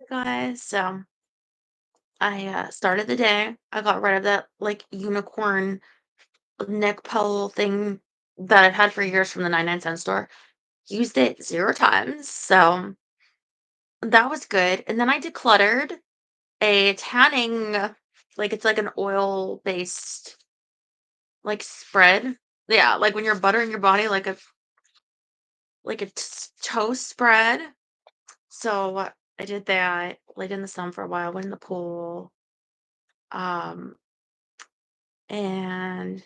Guys. So I started the day. I got rid of that like unicorn neck pole thing that I've had for years from the 99-cent store. Used it 0 times. So that was good. And then I decluttered a tanning, like it's like an oil based like spread. Yeah, like when you're buttering your body like a toast spread. So I did that, laid in the sun for a while, went in the pool. Um and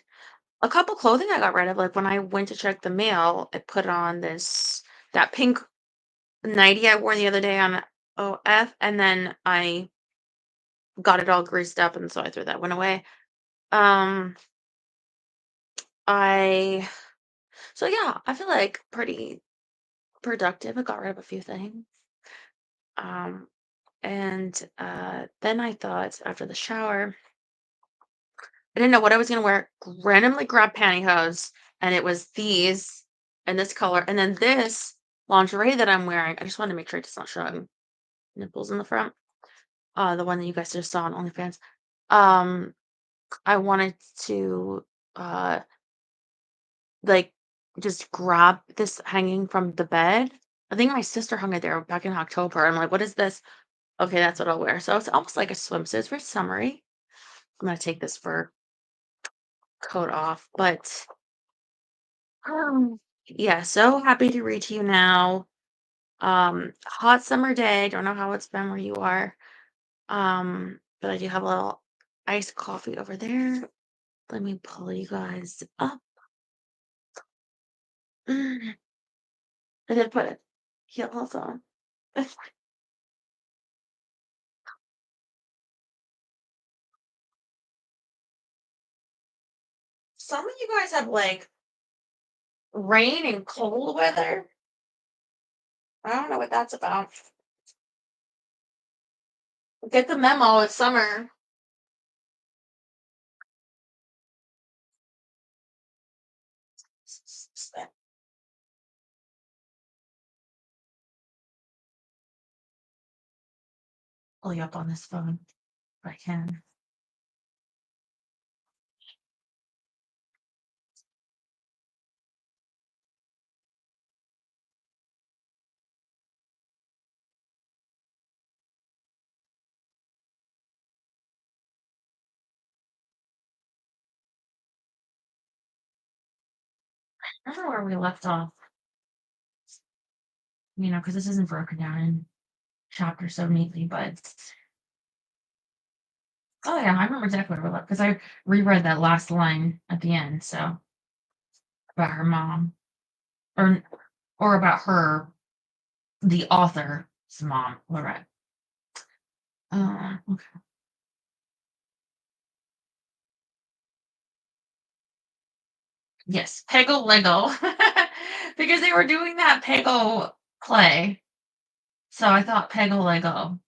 a couple clothing I got rid of, like, when I went to check the mail, I put on that pink nightie I wore the other day on OF, and then I got it all greased up, and so I threw that one away. Um, I so yeah, I feel like pretty productive. I got rid of a few things. Um, and then I thought after the shower, I didn't know what I was gonna wear. Randomly grabbed pantyhose, and it was these and this color, and then this lingerie that I'm wearing. I just wanted to make sure it's not showing nipples in the front. The one that you guys just saw on OnlyFans. Um, I wanted to uh like just grab this hanging from the bed. I think my sister hung it there back in October. I'm like, what is this? Okay, that's what I'll wear. So it's almost like a swimsuit. It's very summery. I'm gonna take this fur coat off, but yeah, so happy to reach you now. Hot summer day. Don't know how it's been where you are. But I do have a little iced coffee over there. Let me pull you guys up. I did put it. Here, hold on. Some of you guys have like rain and cold weather. I don't know what that's about. Get the memo. It's summer. Pull you up on this phone if I can. I don't know where we left off, because this isn't broken down in chapters so neatly, but oh yeah, I remember exactly where we left because I reread that last line at the end, so about her mom. Or about her, the author's mom, Lorett. Okay. Yes, pegolego, because they were doing that pego play, so I thought pegolego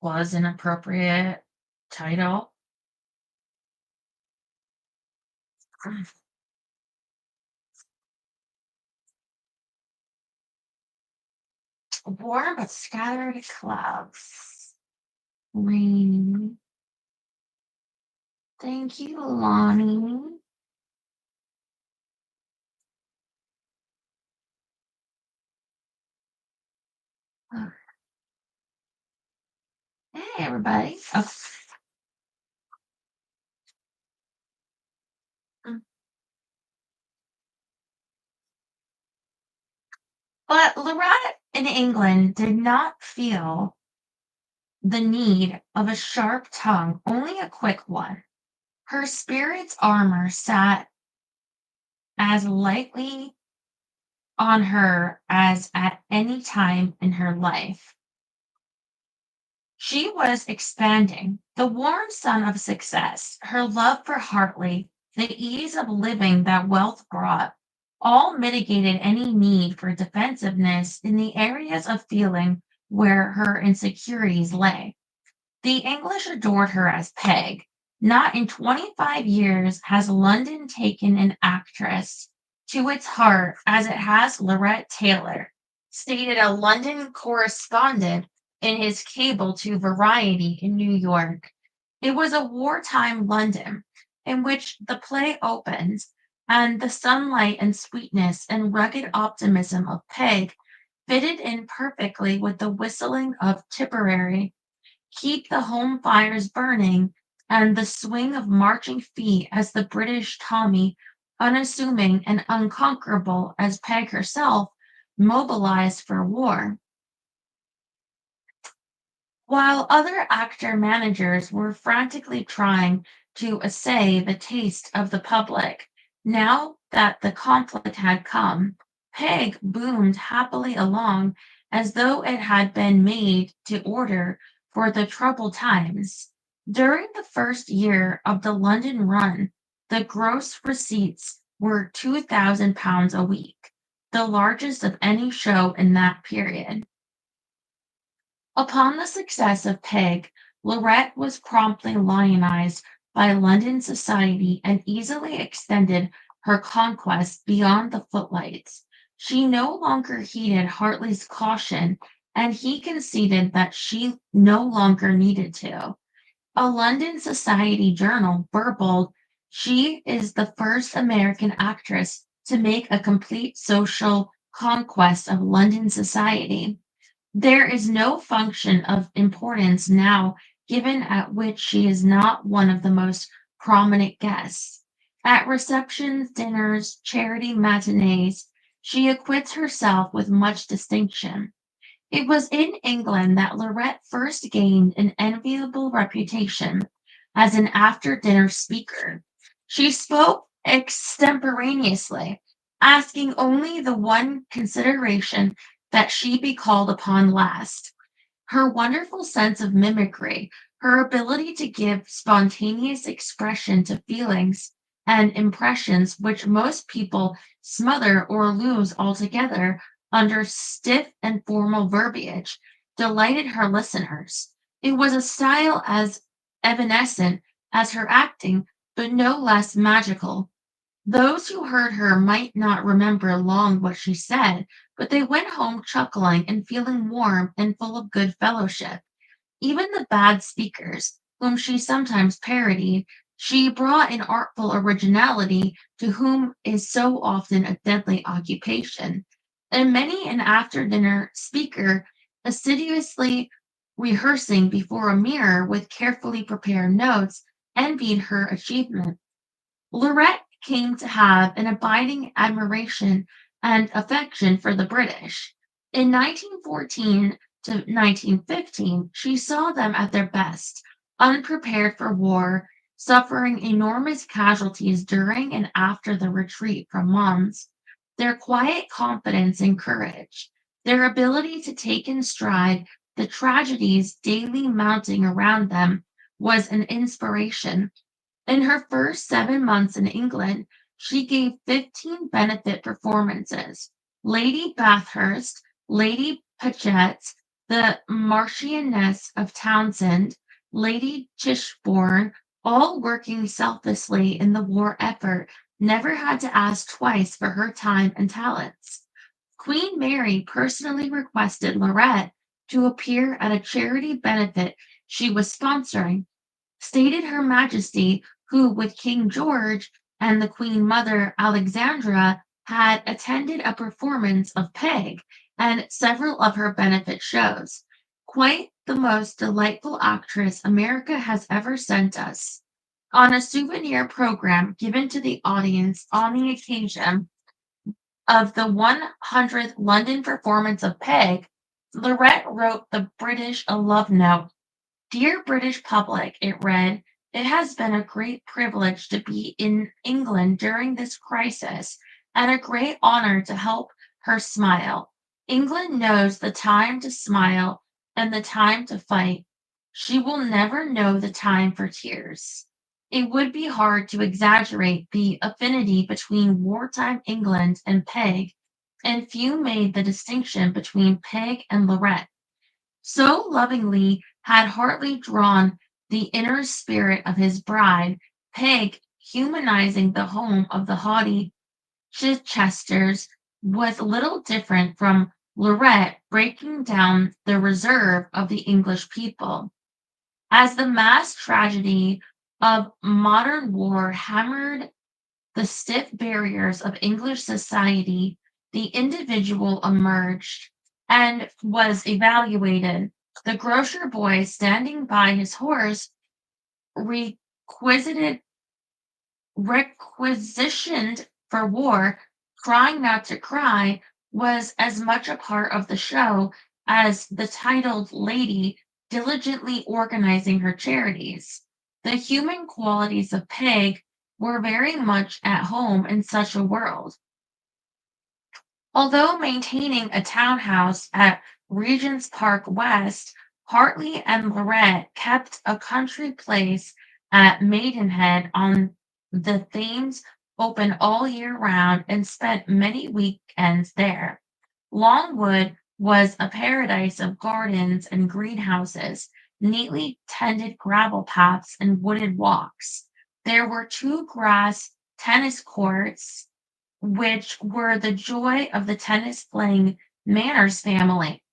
was an appropriate title. Warm but scattered clouds. Rain. Thank you, Lonnie. Oh, hey, everybody. Oh. Mm. But Loretta in England did not feel the need of a sharp tongue, only a quick one. Her spirit's armor sat as lightly on her as at any time in her life. She was expanding. The warm sun of success, her love for Hartley, the ease of living that wealth brought, all mitigated any need for defensiveness in the areas of feeling where her insecurities lay. The English adored her as Peg. Not in 25 years has London taken an actress to its heart as it has Lorett Taylor. stated a London correspondent in his cable to Variety in New York. It was a wartime London in which the play opens, and the sunlight and sweetness and rugged optimism of Peg fitted in perfectly with the whistling of Tipperary, keep the home fires burning, and the swing of marching feet as the British Tommy, unassuming and unconquerable as Peg herself, mobilized for war. While other actor managers were frantically trying to assay the taste of the public, now that the conflict had come, Peg boomed happily along as though it had been made to order for the troubled times. During the first year of the London run, the gross receipts were £2,000 a week, the largest of any show in that period. Upon the success of Peg, Lorett was promptly lionized by London society and easily extended her conquest beyond the footlights. She no longer heeded Hartley's caution, and he conceded that she no longer needed to. A London society journal burbled, "She is the first American actress to make a complete social conquest of London society. There is no function of importance now given at which she is not one of the most prominent guests. At receptions, dinners, charity matinees, she acquits herself with much distinction." It was in England that Lorett first gained an enviable reputation as an after dinner speaker. She spoke extemporaneously, asking only the one consideration that she be called upon last. Her wonderful sense of mimicry, her ability to give spontaneous expression to feelings and impressions which most people smother or lose altogether under stiff and formal verbiage, delighted her listeners. It was a style as evanescent as her acting, but no less magical. Those who heard her might not remember long what she said, but they went home chuckling and feeling warm and full of good fellowship. Even the bad speakers, whom she sometimes parodied, she brought an artful originality to whom is so often a deadly occupation. And many an after dinner speaker, assiduously rehearsing before a mirror with carefully prepared notes, envied her achievement. Lorett came to have an abiding admiration and affection for the British. In 1914 to 1915, she saw them at their best, unprepared for war, suffering enormous casualties during and after the retreat from Mons. Their quiet confidence and courage, their ability to take in stride the tragedies daily mounting around them, was an inspiration. In her first 7 months in England, she gave 15 benefit performances. Lady Bathurst, Lady Paget, the Marchioness of Townsend, Lady Tichborne, all working selflessly in the war effort, never had to ask twice for her time and talents. Queen Mary personally requested Lorett to appear at a charity benefit she was sponsoring, stated Her Majesty, who with King George and the Queen Mother Alexandra had attended a performance of Peg and several of her benefit shows. Quite the most delightful actress America has ever sent us. On a souvenir program given to the audience on the occasion of the 100th London performance of Peg, Lorett wrote the British a love note. "Dear British public," it read, "it has been a great privilege to be in England during this crisis and a great honor to help her smile. England knows the time to smile and the time to fight. She will never know the time for tears." It would be hard to exaggerate the affinity between wartime England and Peg, and few made the distinction between Peg and Lorett. So lovingly had Hartley drawn the inner spirit of his bride, Peg, humanizing the home of the haughty Chichesters, was little different from Lorett breaking down the reserve of the English people. As the mass tragedy of modern war hammered the stiff barriers of English society, the individual emerged and was evaluated. The grocer boy standing by his horse requisited requisitioned for war, trying not to cry, was as much a part of the show as the titled lady diligently organizing her charities. The human qualities of Peg were very much at home in such a world. Although maintaining a townhouse at Regent's Park West, Hartley and Lorett kept a country place at Maidenhead on the Thames open all year round and spent many weekends there. Longwood was a paradise of gardens and greenhouses, neatly tended gravel paths, and wooded walks. There were two grass tennis courts which were the joy of the tennis playing Manners family.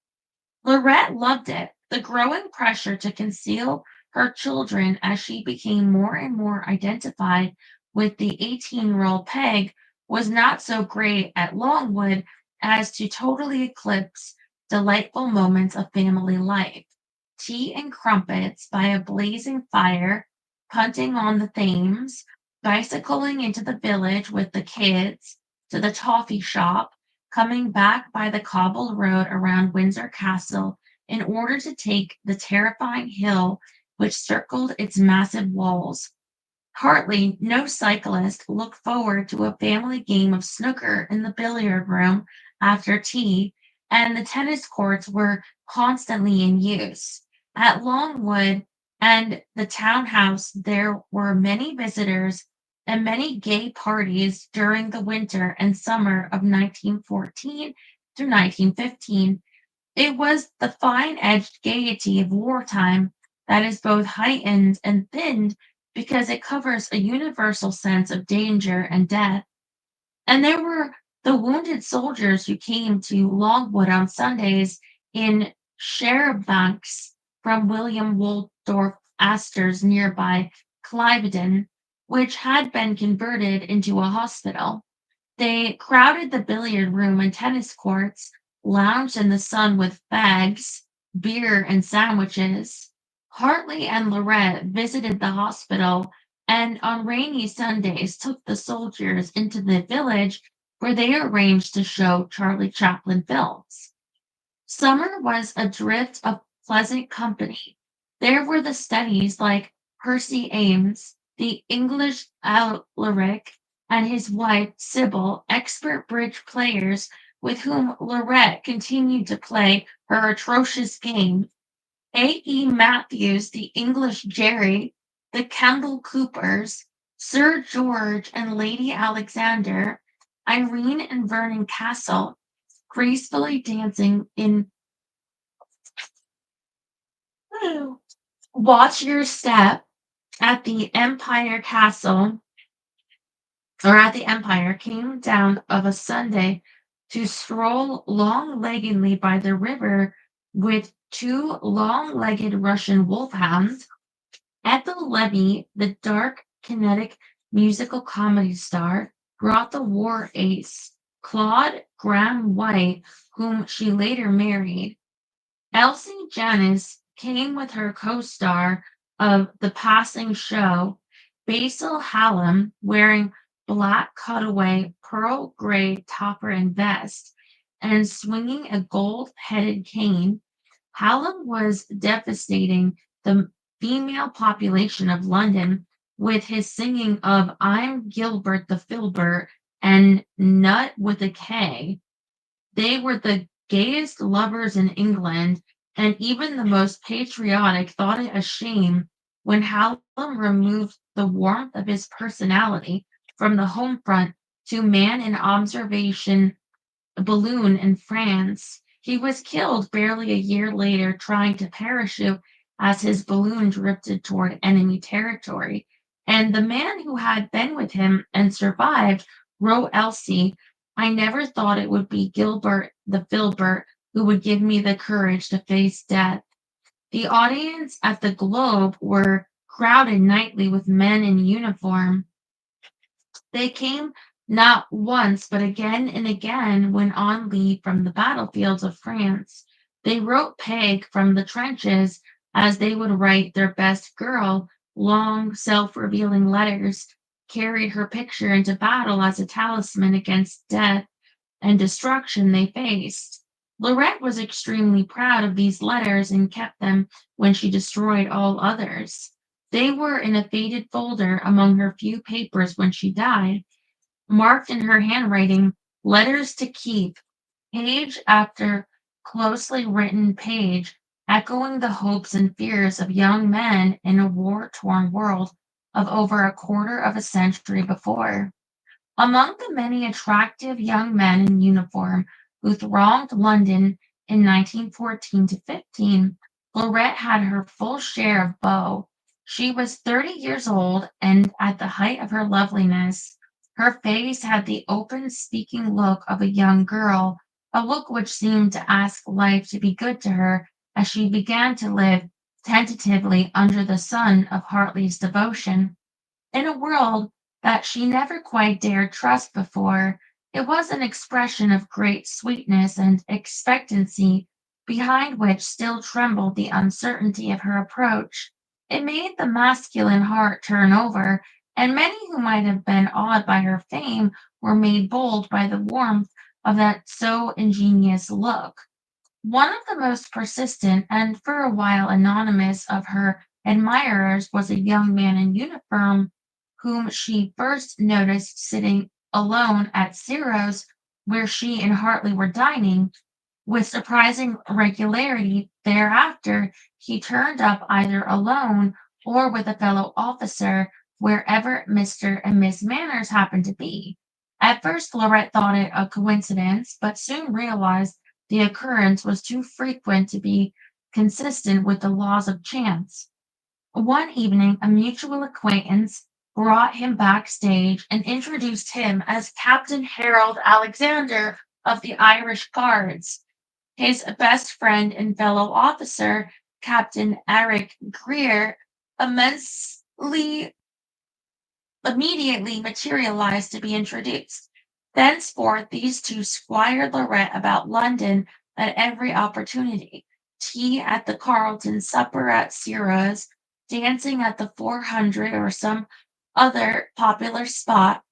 Lorette loved it. The growing pressure to conceal her children as she became more and more identified with the 18-year-old Peg was not so great at Longwood as to totally eclipse delightful moments of family life. Tea and crumpets by a blazing fire, punting on the Thames, bicycling into the village with the kids, to the toffee shop, coming back by the cobbled road around Windsor Castle in order to take the terrifying hill which circled its massive walls. Hardly no cyclist looked forward to a family game of snooker in the billiard room after tea, and the tennis courts were constantly in use. At Longwood and the townhouse, there were many visitors and many gay parties during the winter and summer of 1914 through 1915. It was the fine-edged gaiety of wartime that is both heightened and thinned because it covers a universal sense of danger and death. And there were the wounded soldiers who came to Longwood on Sundays in char-a-bancs from William Waldorf Astor's nearby Cliveden, which had been converted into a hospital. They crowded the billiard room and tennis courts, lounged in the sun with fags, beer, and sandwiches. Hartley and Lorette visited the hospital and on rainy Sundays took the soldiers into the village where they arranged to show Charlie Chaplin films. Summer was a drift of pleasant company. There were the studies like Percy Ames, the English Alaric, and his wife Sybil, expert bridge players with whom Lorette continued to play her atrocious game. A.E. Matthews, the English Jerry, the Kemble Coopers, Sir George and Lady Alexander, Irene and Vernon Castle, gracefully dancing in Watch Your Step at the Empire Castle or at the Empire came down of a Sunday to stroll long-leggedly by the river with two long-legged Russian wolfhounds. At the levee, the dark, kinetic musical comedy star brought the war ace, Claude Graham White, whom she later married. Elsie Janis came with her co-star of The Passing Show, Basil Hallam, wearing black cutaway pearl gray topper and vest, and swinging a gold-headed cane. Hallam was devastating the female population of London with his singing of I'm Gilbert the Filbert and Nut with a K. They were the gayest lovers in England, and even the most patriotic thought it a shame when Hallam removed the warmth of his personality from the home front to man an observation balloon in France. He was killed barely a year later trying to parachute as his balloon drifted toward enemy territory. And the man who had been with him and survived wrote Elsie, I never thought it would be Gilbert the Filbert who would give me the courage to face death. The audience at the Globe were crowded nightly with men in uniform. They came not once, but again and again when on leave from the battlefields of France. They wrote Peg from the trenches as they would write their best girl, long, self revealing letters, carried her picture into battle as a talisman against death and destruction they faced. Lorett was extremely proud of these letters and kept them when she destroyed all others. They were in a faded folder among her few papers when she died, marked in her handwriting, letters to keep, page after closely written page, echoing the hopes and fears of young men in a war torn world of over a quarter of a century before. Among the many attractive young men in uniform who thronged London in 1914 to 15, Lorett had her full share of beaux. She was 30 years old, and at the height of her loveliness, her face had the open, speaking look of a young girl, a look which seemed to ask life to be good to her as she began to live tentatively under the sun of Hartley's devotion. In a world that she never quite dared trust before, it was an expression of great sweetness and expectancy behind which still trembled the uncertainty of her approach. It made the masculine heart turn over, and many who might have been awed by her fame were made bold by the warmth of that so ingenious look. One of the most persistent and for a while anonymous of her admirers was a young man in uniform whom she first noticed sitting alone at Ciro's, where she and Hartley were dining. With surprising regularity thereafter, he turned up either alone or with a fellow officer wherever Mr. and Miss Manners happened to be. At first, Lorett thought it a coincidence, but soon realized the occurrence was too frequent to be consistent with the laws of chance. One evening, a mutual acquaintance brought him backstage and introduced him as Captain Harold Alexander of the Irish Guards. His best friend and fellow officer, Captain Eric Greer, immensely immediately materialized to be introduced. Thenceforth, these two squired Lorett about London at every opportunity: tea at the Carlton, supper at Ciro's, dancing at the 400 or some other popular spot.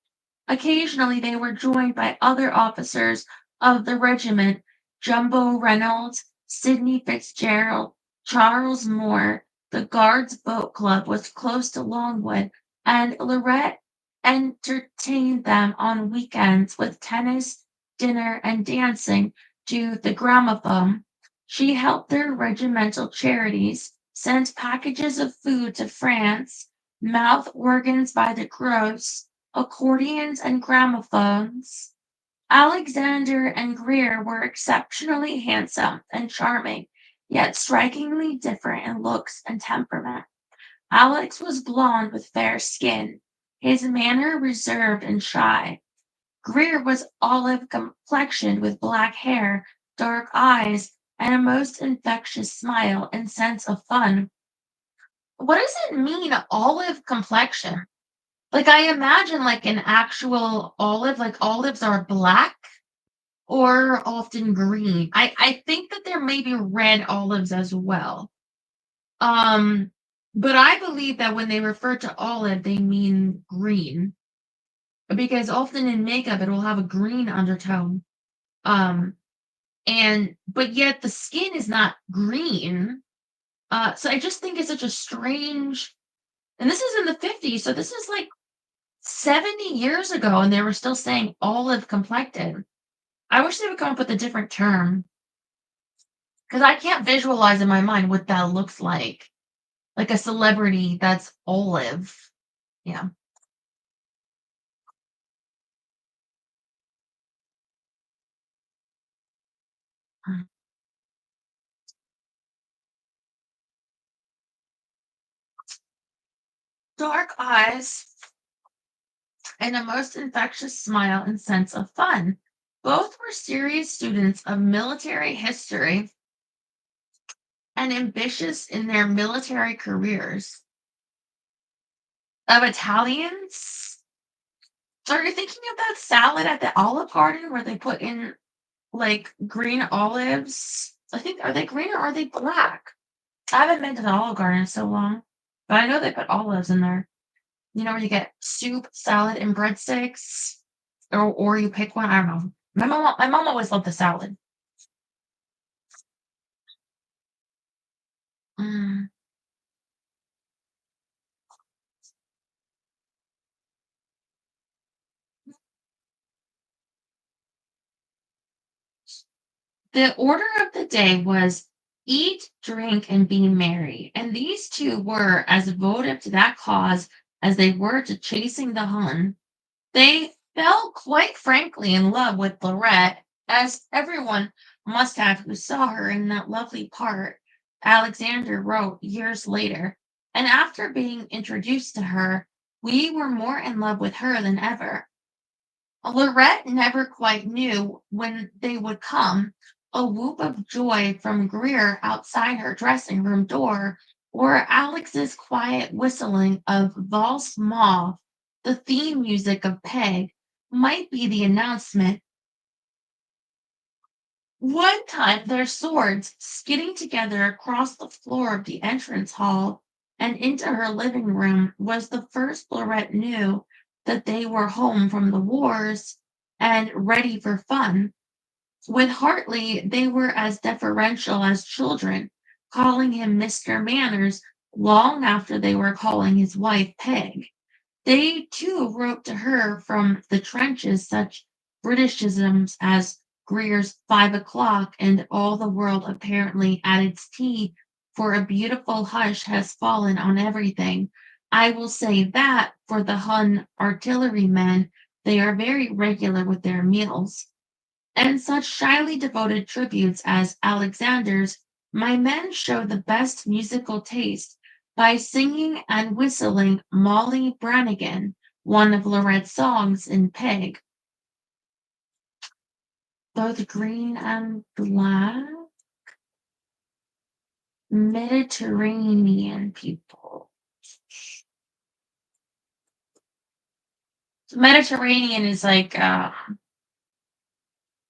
Occasionally they were joined by other officers of the regiment: Jumbo Reynolds, Sidney Fitzgerald, Charles Moore. The Guards' Boat Club was close to Longwood, and Lorett entertained them on weekends with tennis, dinner, and dancing to the gramophone. She helped their regimental charities, sent packages of food to France, mouth organs by the gross, accordions and gramophones. Alexander and Greer were exceptionally handsome and charming, yet strikingly different in looks and temperament. Alex was blond with fair skin, his manner reserved and shy. Greer was olive complexioned with black hair, dark eyes, and a most infectious smile and sense of fun. What does it mean, olive complexion? Like, I imagine, like, an actual olive, like, olives are black or often green. I think that there may be red olives as well. Um, but I believe that when they refer to olive, they mean green, because often in makeup, it will have a green undertone. Um, and but yet the skin is not green. So I just think it's such a strange, and this is in the 50s, so this is like 70 years ago, and they were still saying olive complected. I wish they would come up with a different term because I can't visualize in my mind what that looks like. Like a celebrity that's olive. Yeah. Mm. Dark eyes and a most infectious smile and sense of fun. Both were serious students of military history and ambitious in their military careers. Of Italians, so are you thinking of that salad at the Olive Garden where they put in like green olives? I think are they green or are they black? I haven't been to the Olive Garden in so long, but I know they put olives in there. You know where you get soup, salad, and breadsticks, or you pick one. I don't know. My mom always loved the salad. Mm. The order of the day was eat, drink, and be merry, and these two were as votive to that cause as they were to chasing the Hun. They fell quite frankly in love with Lorett, as everyone must have who saw her in that lovely part, Alexander wrote years later. And after being introduced to her, we were more in love with her than ever. Lorette never quite knew when they would come. A whoop of joy from Greer outside her dressing room door, or Alex's quiet whistling of Valse Mauve, the theme music of Peg, might be the announcement. One time their swords skidding together across the floor of the entrance hall and into her living room was the first Lorette knew that they were home from the wars and ready for fun. With Hartley, they were as deferential as children, calling him Mr. Manners long after they were calling his wife Peg. They too wrote to her from the trenches such Britishisms as Greer's 5 o'clock and all the world apparently at its tea, for a beautiful hush has fallen on everything. I will say that for the Hun artillerymen, they are very regular with their meals. And such shyly devoted tributes as Alexander's, my men show the best musical taste by singing and whistling Molly Brannigan, one of Lorett's songs in Peg. Both green and black Mediterranean people. Mediterranean is like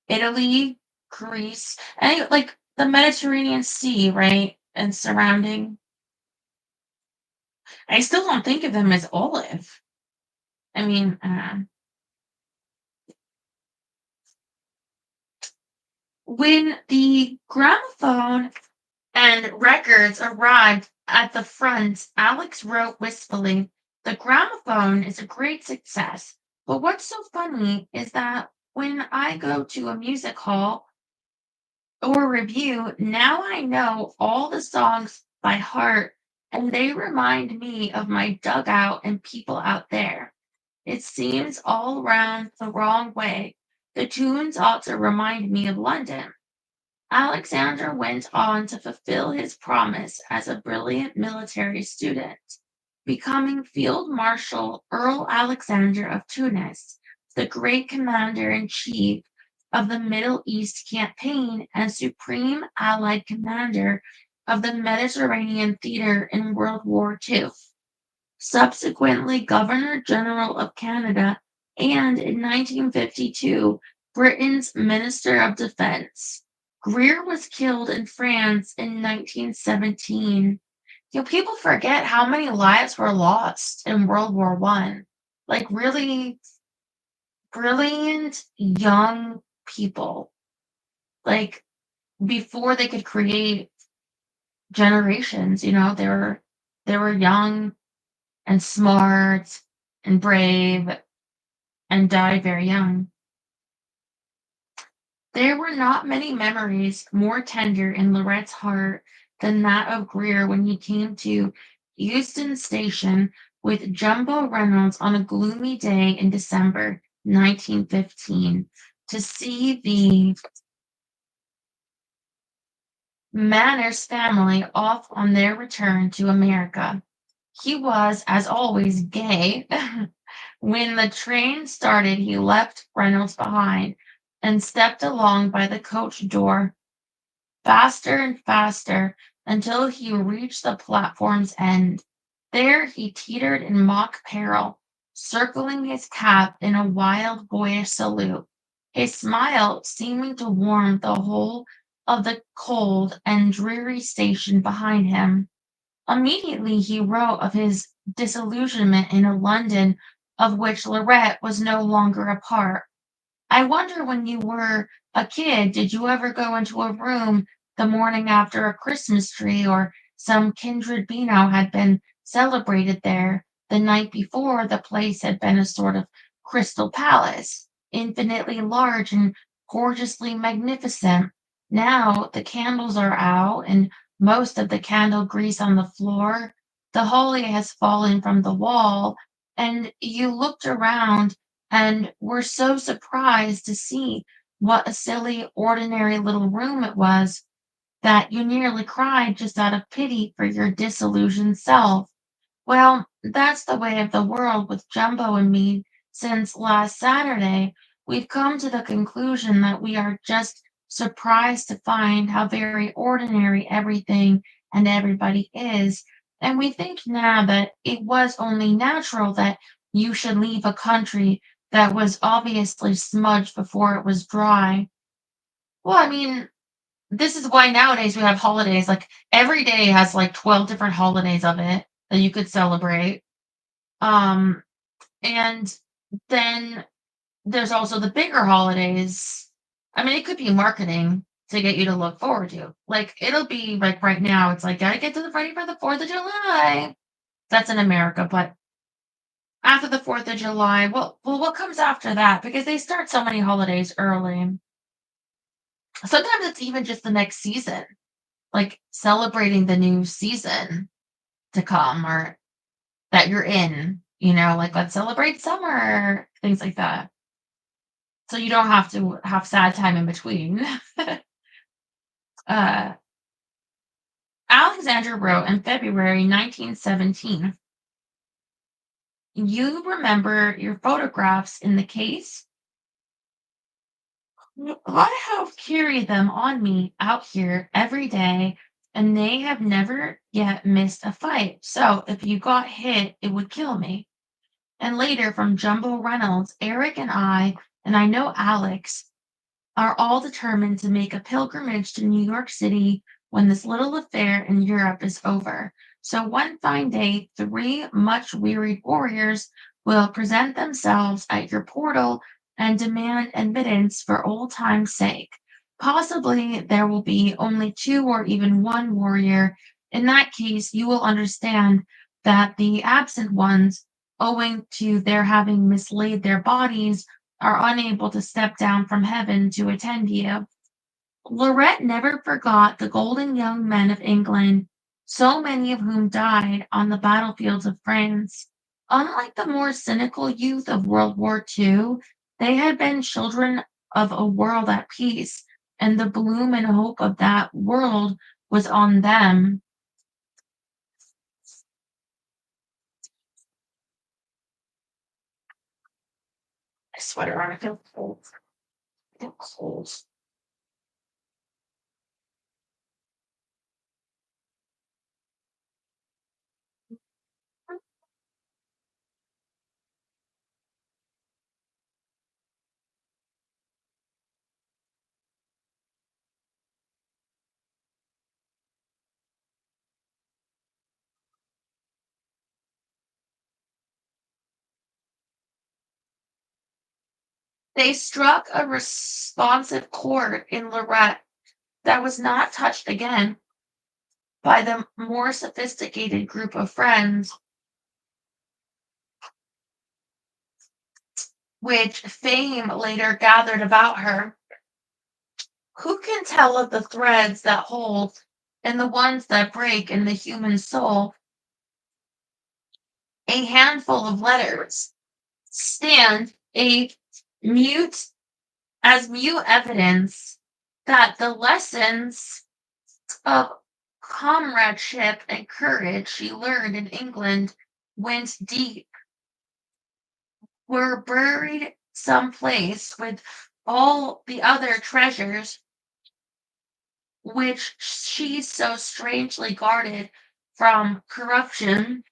Italy, Greece, and like the Mediterranean Sea, right? And surrounding. I still don't think of them as olive. I mean, when the gramophone and records arrived at the front, Alex wrote wistfully, "The gramophone is a great success, but what's so funny is that when I go to a music hall or review, now I know all the songs by heart, and they remind me of my dugout and people out there. It seems all round the wrong way. The tunes ought to remind me of London." Alexander went on to fulfill his promise as a brilliant military student, becoming Field Marshal Earl Alexander of Tunis, the great commander in chief of the Middle East campaign and supreme Allied commander of the Mediterranean theater in World War II. Subsequently Governor General of Canada, and in 1952, Britain's Minister of Defense. Greer was killed in France in 1917. People forget how many lives were lost in World War One. Like really brilliant young people. Like before they could create generations, they were young and smart and brave and died very young. There were not many memories more tender in Lorett's heart than that of Greer when he came to Euston Station with Jumbo Reynolds on a gloomy day in December 1915 to see the Manners family off on their return to America. He was, as always, gay. When the train started, he left Reynolds behind, and stepped along by the coach door, faster and faster, until he reached the platform's end. There he teetered in mock peril, circling his cap in a wild boyish salute, his smile seeming to warm the whole of the cold and dreary station behind him. Immediately he wrote of his disillusionment in a London of which Lorett was no longer a part. I wonder when you were a kid, did you ever go into a room the morning after a Christmas tree or some kindred beano had been celebrated there? The night before, the place had been a sort of crystal palace, infinitely large and gorgeously magnificent. Now the candles are out and most of the candle grease on the floor. The holly has fallen from the wall, and you looked around and were so surprised to see what a silly, ordinary little room it was that you nearly cried just out of pity for your disillusioned self. Well, that's the way of the world with Jumbo and me since last Saturday. We've come to the conclusion that we are just surprised to find how very ordinary everything and everybody is. And we think now that it was only natural that you should leave a country that was obviously smudged before it was dry. Well, I mean, this is why nowadays we have holidays. Like every day has like 12 different holidays of it that you could celebrate. Um, and then there's also the bigger holidays. I mean, it could be marketing to get you to look forward to. Like it'll be like right now, it's like gotta get to the ready for the 4th of July. That's in America, but after the 4th of July, well, what comes after that? Because they start so many holidays early. Sometimes it's even just the next season, like celebrating the new season to come or that you're in, like let's celebrate summer, things like that. So you don't have to have sad time in between. uh, Alexander wrote in February 1917, you remember your photographs in the case? I have carried them on me out here every day, and they have never yet missed a fight. So if you got hit, it would kill me. And later from Jumbo Reynolds, Eric and I know Alex, are all determined to make a pilgrimage to New York City when this little affair in Europe is over. So one fine day, three much wearied warriors will present themselves at your portal and demand admittance for old time's sake. Possibly there will be only two or even one warrior. In that case, you will understand that the absent ones, owing to their having mislaid their bodies, are unable to step down from heaven to attend you. Lorett never forgot the golden young men of England, so many of whom died on the battlefields of France. Unlike the more cynical youth of World War II, they had been children of a world at peace, and the bloom and hope of that world was on them. I sweater on, I feel cold. I feel cold. They struck a responsive chord in Lorett that was not touched again by the more sophisticated group of friends which fame later gathered about her. Who can tell of the threads that hold and the ones that break in the human soul? A handful of letters stand a mute mute evidence that the lessons of comradeship and courage she learned in England went deep, were buried someplace with all the other treasures which she so strangely guarded from corruption,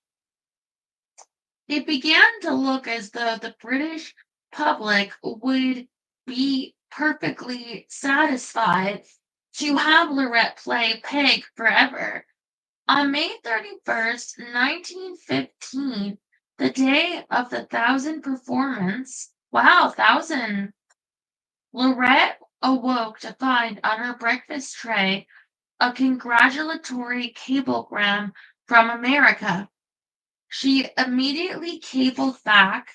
it began to look as though the British public would be perfectly satisfied to have Lorett play Peg forever. On May 31st, 1915, the day of the thousand performance, wow, thousand, Lorett awoke to find on her breakfast tray a congratulatory cablegram from America. She immediately cabled back,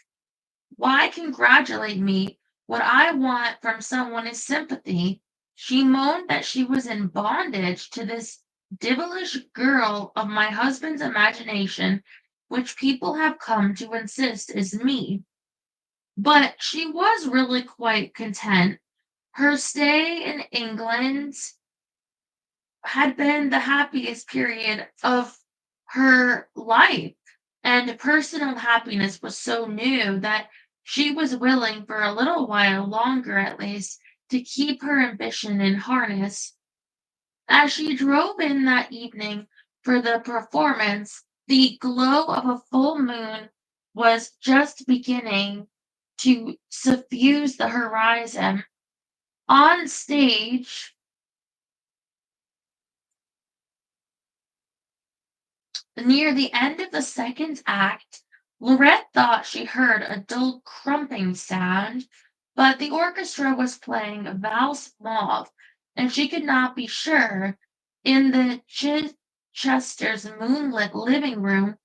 "Why congratulate me? What I want from someone is sympathy." She moaned that she was in bondage to this devilish girl of my husband's imagination, which people have come to insist is me. But she was really quite content. Her stay in England had been the happiest period of her life, and personal happiness was so new that she was willing for a little while longer at least to keep her ambition in harness. As she drove in that evening for the performance, the glow of a full moon was just beginning to suffuse the horizon. On stage, near the end of the second act, Lorett thought she heard a dull crumping sound, but the orchestra was playing Valse Mauve, and she could not be sure. In the Chichester's moonlit living room,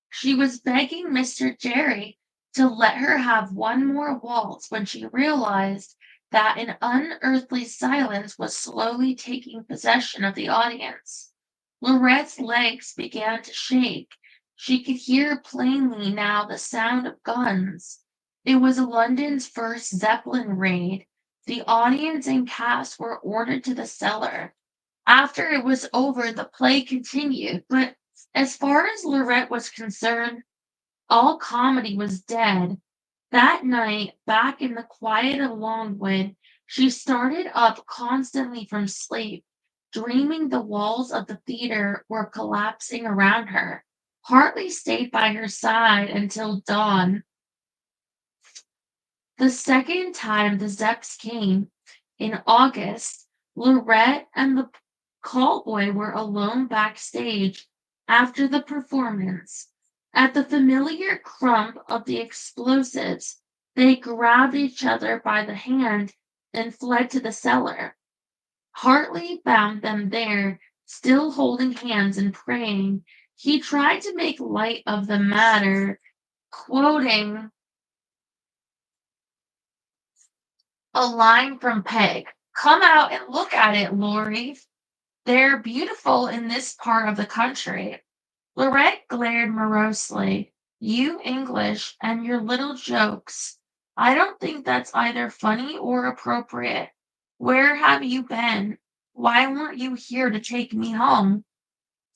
she was begging Mr. Jerry to let her have one more waltz when she realized that an unearthly silence was slowly taking possession of the audience. Lorett's legs began to shake. She could hear plainly now the sound of guns. It was London's first Zeppelin raid. The audience and cast were ordered to the cellar. After it was over, the play continued, but as far as Lorett was concerned, all comedy was dead. That night, back in the quiet of Longwood, she started up constantly from sleep, dreaming the walls of the theater were collapsing around her. Hartley stayed by her side until dawn. The second time the Zepps came, in August, Lorett and the callboy were alone backstage after the performance. At the familiar crump of the explosives, they grabbed each other by the hand and fled to the cellar. Hartley found them there, still holding hands and praying. He tried to make light of the matter, quoting a line from Peg: "Come out and look at it, Laurie. They're beautiful in this part of the country." Lorett glared morosely. "You English and your little jokes. I don't think that's either funny or appropriate. Where have you been? Why weren't you here to take me home?"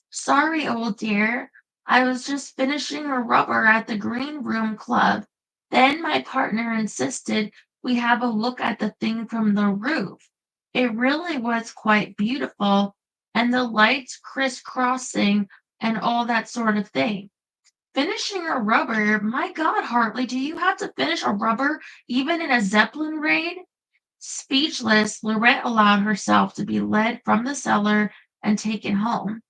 "Sorry, old dear. I was just finishing a rubber at the Green Room Club. Then my partner insisted we have a look at the thing from the roof. It really was quite beautiful, and the lights crisscrossing and all that sort of thing." "Finishing a rubber? My God, Hartley, do you have to finish a rubber even in a Zeppelin raid?" Speechless, Lorett allowed herself to be led from the cellar and taken home.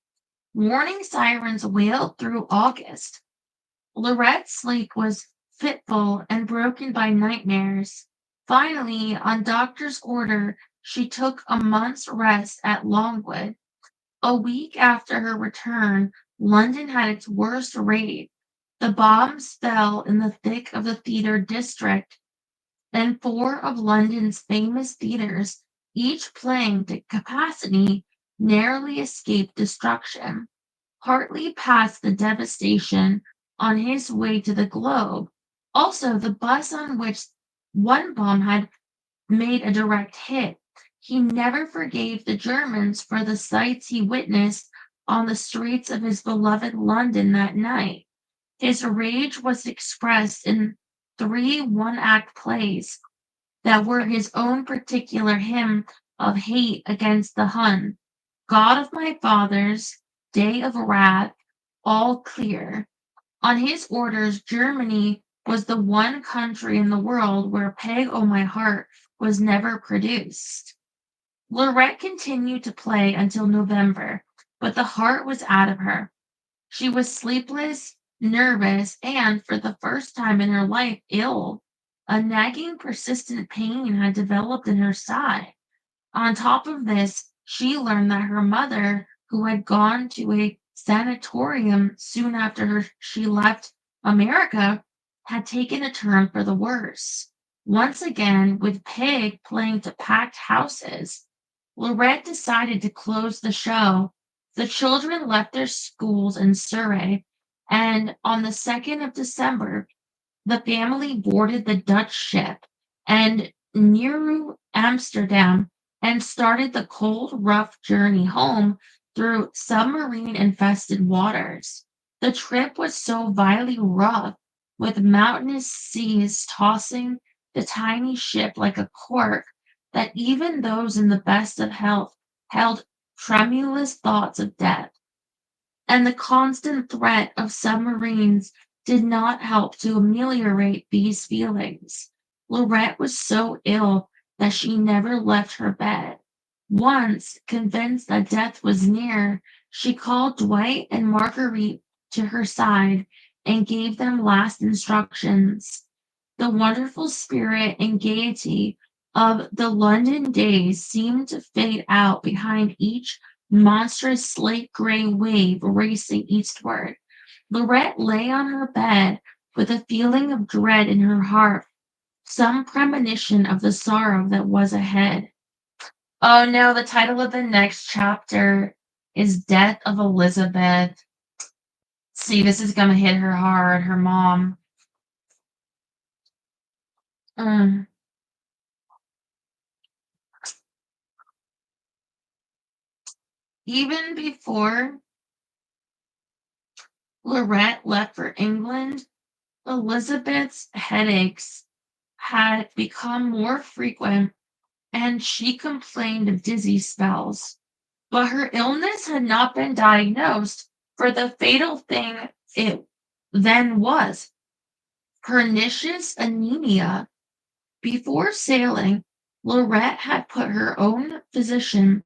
Warning sirens wailed through August. Lorett's sleep was fitful and broken by nightmares. Finally, on doctor's order, she took a month's rest at Longwood. A week after her return, London had its worst raid. The bombs fell in the thick of the theatre district, and four of London's famous theatres, each playing to capacity, narrowly escaped destruction. Hartley passed the devastation on his way to the Globe. Also, the bus on which one bomb had made a direct hit. He never forgave the Germans for the sights he witnessed on the streets of his beloved London that night. His rage was expressed in three one-act plays. that were his own particular hymn of hate against the Hun. God of my fathers, day of wrath, all clear. On his orders, Germany was the one country in the world where Peg O' My Heart was never produced. Lorett continued to play until November, but the heart was out of her. She was sleepless, nervous, and, for the first time in her life, ill. A nagging, persistent pain had developed in her side. On top of this, she learned that her mother, who had gone to a sanatorium soon after she left America, had taken a turn for the worse. Once again, with Pig playing to packed houses, Lorette decided to close the show. The children left their schools in Surrey, and on the 2nd of December, the family boarded the Dutch ship and near Amsterdam and started the cold, rough journey home through submarine-infested waters. The trip was so vilely rough, with mountainous seas tossing the tiny ship like a cork, that even those in the best of health held tremulous thoughts of death, and the constant threat of submarines did not help to ameliorate these feelings. Lorette was so ill that she never left her bed. Once, convinced that death was near, she called Dwight and Marguerite to her side and gave them last instructions. The wonderful spirit and gaiety of the London days seemed to fade out behind each monstrous slate gray wave racing eastward. Lorette lay on her bed with a feeling of dread in her heart, some premonition of the sorrow that was ahead. Oh no, the title of the next chapter is Death of Elizabeth. See, this is gonna hit her hard, her mom. Mm. Even before Lorette left for England, Elizabeth's headaches had become more frequent and she complained of dizzy spells. But her illness had not been diagnosed, for the fatal thing it then was pernicious anemia. Before sailing, Lorette had put her own physician,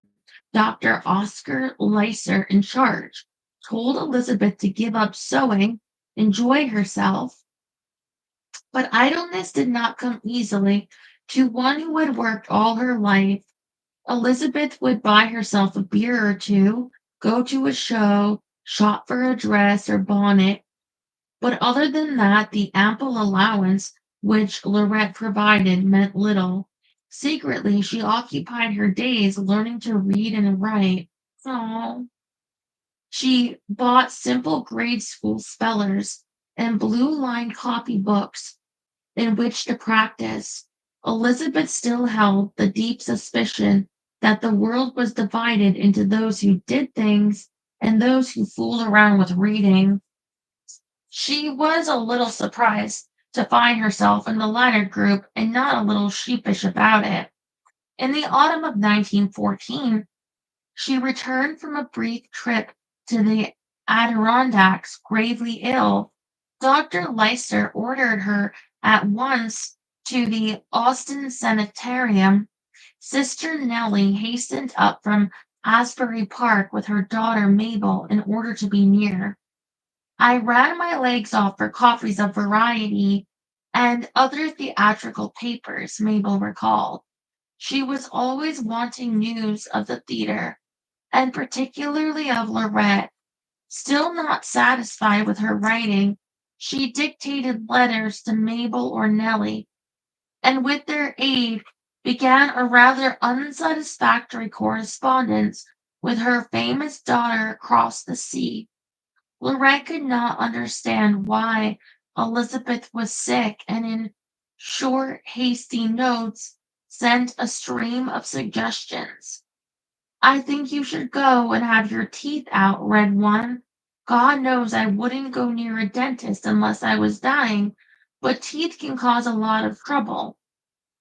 Dr. Oscar Lyser, in charge, told Elizabeth to give up sewing, enjoy herself. But idleness did not come easily to one who had worked all her life. Elizabeth would buy herself a beer or two, go to a show, shop for a dress or bonnet, but other than that, the ample allowance which Lorette provided meant little. Secretly, she occupied her days learning to read and write. Oh. She bought simple grade school spellers and blue-lined copy books in which to practice. Elizabeth still held the deep suspicion that the world was divided into those who did things and those who fooled around with reading. She was a little surprised to find herself in the latter group and not a little sheepish about it. In the autumn of 1914, she returned from a brief trip to the Adirondacks gravely ill. Dr. Lyser ordered her at once to the Austin Sanitarium. Sister Nellie hastened up from Asbury Park with her daughter Mabel in order to be near. I ran my legs off for copies of Variety and other theatrical papers, Mabel recalled. She was always wanting news of the theater, and particularly of Lorette. Still not satisfied with her writing, she dictated letters to Mabel or Nellie, and with their aid began a rather unsatisfactory correspondence with her famous daughter across the sea. Lorette could not understand why Elizabeth was sick, and in short, hasty notes sent a stream of suggestions. "I think you should go and have your teeth out," read one. "God knows I wouldn't go near a dentist unless I was dying, but teeth can cause a lot of trouble."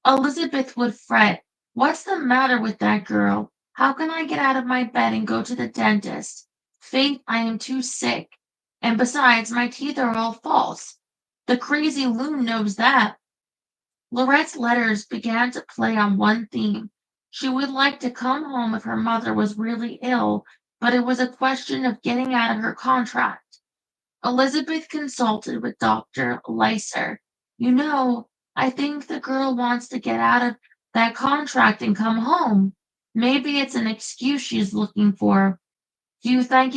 Elizabeth would fret. What's the matter with that girl? How can I get out of my bed and go to the dentist? Faith, I am too sick. And besides, my teeth are all false. The crazy loon knows that. Lorett's letters began to play on one theme. She would like to come home if her mother was really ill, but it was a question of getting out of her contract. Elizabeth consulted with Dr. Lyser. You know, I think the girl wants to get out of that contract and come home. Maybe it's an excuse she's looking for. Do you think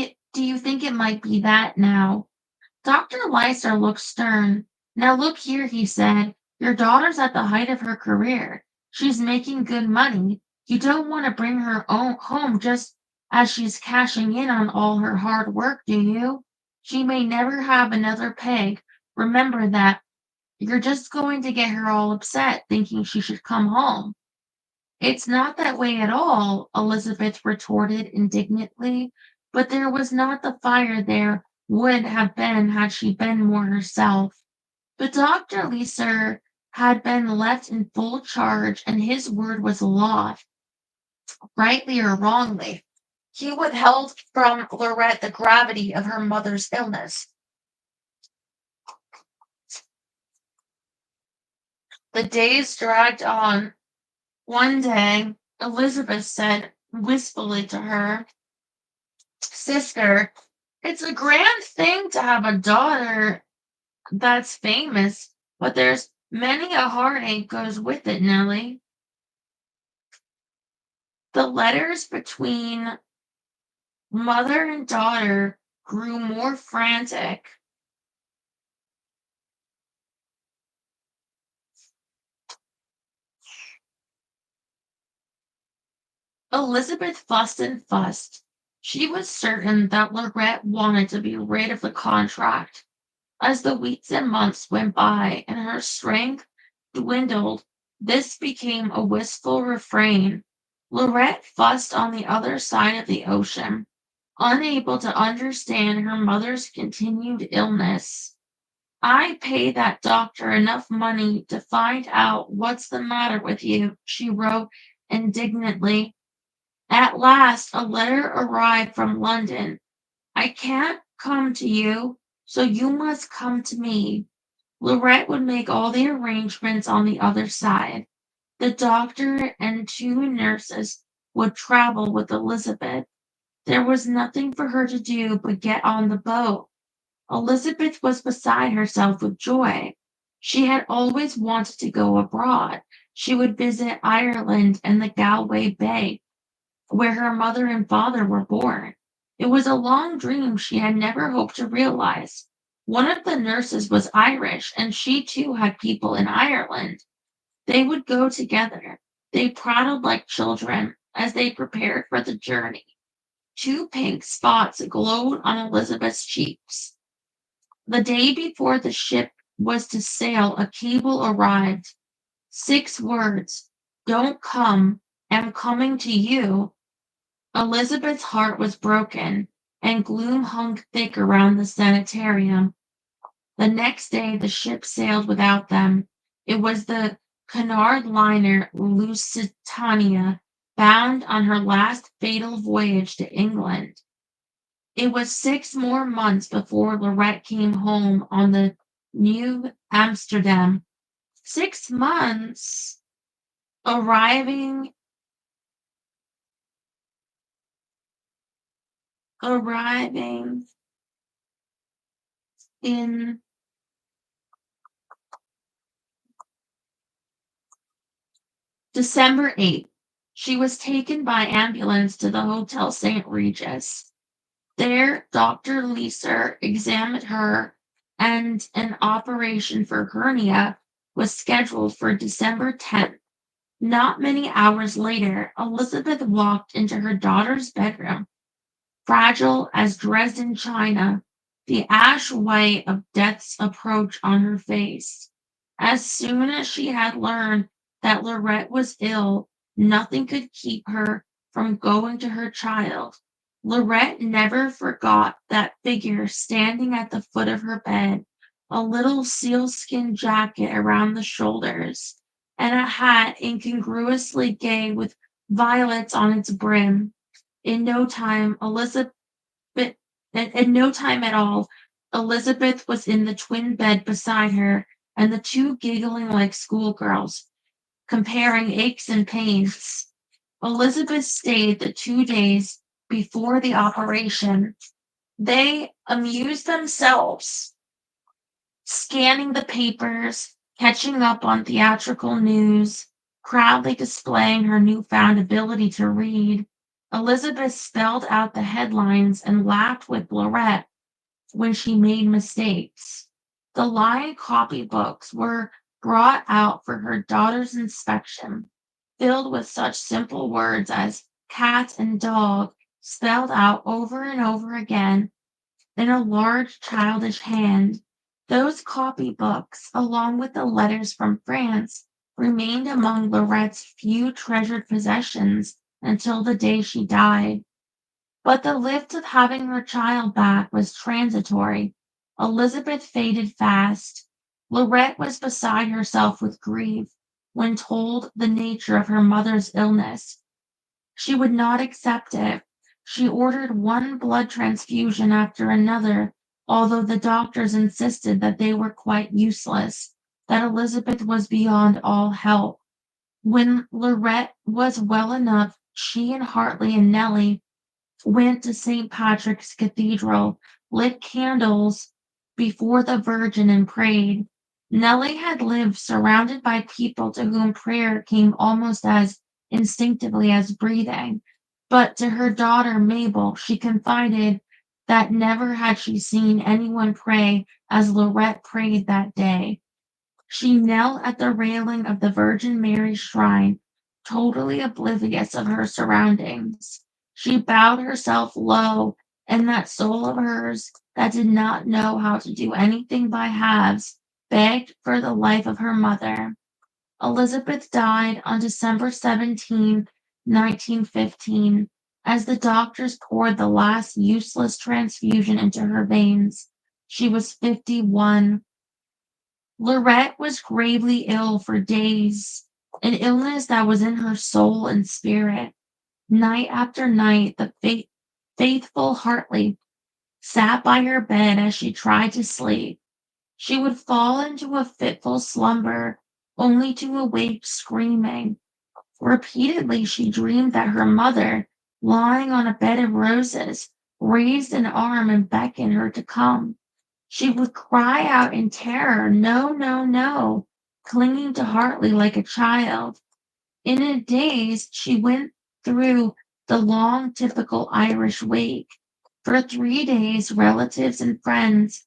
it might be that now? Dr. Lyser looked stern. Now look here, he said. Your daughter's at the height of her career. She's making good money. You don't want to bring her home just as she's cashing in on all her hard work, do you? She may never have another peg. Remember that. You're just going to get her all upset, thinking she should come home. It's not that way at all, Elizabeth retorted indignantly, but there was not the fire there would have been had she been more herself. But Dr. Leeser had been left in full charge, and his word was law, rightly or wrongly. He withheld from Lorett the gravity of her mother's illness. The days dragged on. One day, Elizabeth said wistfully to her sister, it's a grand thing to have a daughter that's famous, but there's many a heartache goes with it, Nellie. The letters between mother and daughter grew more frantic. Elizabeth fussed and fussed. She was certain that Lorett wanted to be rid of the contract. As the weeks and months went by and her strength dwindled, this became a wistful refrain. Lorett fussed on the other side of the ocean, unable to understand her mother's continued illness. I pay that doctor enough money to find out what's the matter with you, she wrote indignantly. At last, a letter arrived from London. I can't come to you, so you must come to me. Lorett would make all the arrangements on the other side. The doctor and two nurses would travel with Elizabeth. There was nothing for her to do but get on the boat. Elizabeth was beside herself with joy. She had always wanted to go abroad. She would visit Ireland and the Galway Bay, where her mother and father were born. It was a long dream she had never hoped to realize. One of the nurses was Irish, and she too had people in Ireland. They would go together. They prattled like children as they prepared for the journey. Two pink spots glowed on Elizabeth's cheeks. The day before the ship was to sail, a cable arrived. 6 words: Don't come, am coming to you. Elizabeth's heart was broken, and gloom hung thick around the sanitarium. The next day the ship sailed without them. It was the Cunard liner Lusitania, bound on her last fatal voyage to England. It was 6 more months before Lorett came home on the New Amsterdam. 6 months arriving arriving in December 8th. She was taken by ambulance to the Hotel St. Regis. There, Dr. Leeser examined her, and an operation for hernia was scheduled for December 10th. Not many hours later, Elizabeth walked into her daughter's bedroom, fragile as Dresden china, the ash white of death's approach on her face. As soon as she had learned that Lorett was ill, nothing could keep her from going to her child. Lorett never forgot that figure standing at the foot of her bed, a little sealskin jacket around the shoulders, and a hat incongruously gay with violets on its brim. In no time, Elizabeth, in no time at all, Elizabeth was in the twin bed beside her, and the two giggling like schoolgirls, comparing aches and pains. Elizabeth stayed the 2 days before the operation. They amused themselves scanning the papers, catching up on theatrical news, proudly displaying her newfound ability to read. Elizabeth spelled out the headlines and laughed with Lorett when she made mistakes. The lying copybooks were brought out for her daughter's inspection, filled with such simple words as cat and dog, spelled out over and over again in a large childish hand. Those copybooks, along with the letters from France, remained among Lorett's few treasured possessions until the day she died. But the lift of having her child back was transitory. Elizabeth faded fast. Lorett was beside herself with grief when told the nature of her mother's illness. She would not accept it. She ordered one blood transfusion after another, although the doctors insisted that they were quite useless, that Elizabeth was beyond all help. When Lorett was well enough, she and Hartley and Nellie went to St. Patrick's Cathedral, lit candles before the Virgin, and prayed. Nellie had lived surrounded by people to whom prayer came almost as instinctively as breathing, but to her daughter Mabel she confided that never had she seen anyone pray as Lorett prayed that day. She knelt at the railing of the Virgin Mary's shrine, totally oblivious of her surroundings. She bowed herself low, and that soul of hers that did not know how to do anything by halves begged for the life of her mother. Elizabeth died on December 17, 1915, as the doctors poured the last useless transfusion into her veins. She was 51. Lorett was gravely ill for days, an illness that was in her soul and spirit. Night after night, the faithful Hartley sat by her bed as she tried to sleep. She would fall into a fitful slumber, only to awake screaming. Repeatedly, she dreamed that her mother, lying on a bed of roses, raised an arm and beckoned her to come. She would cry out in terror, "No, no, no," clinging to Hartley like a child. In a daze, she went through the long, typical Irish wake. For 3 days, relatives and friends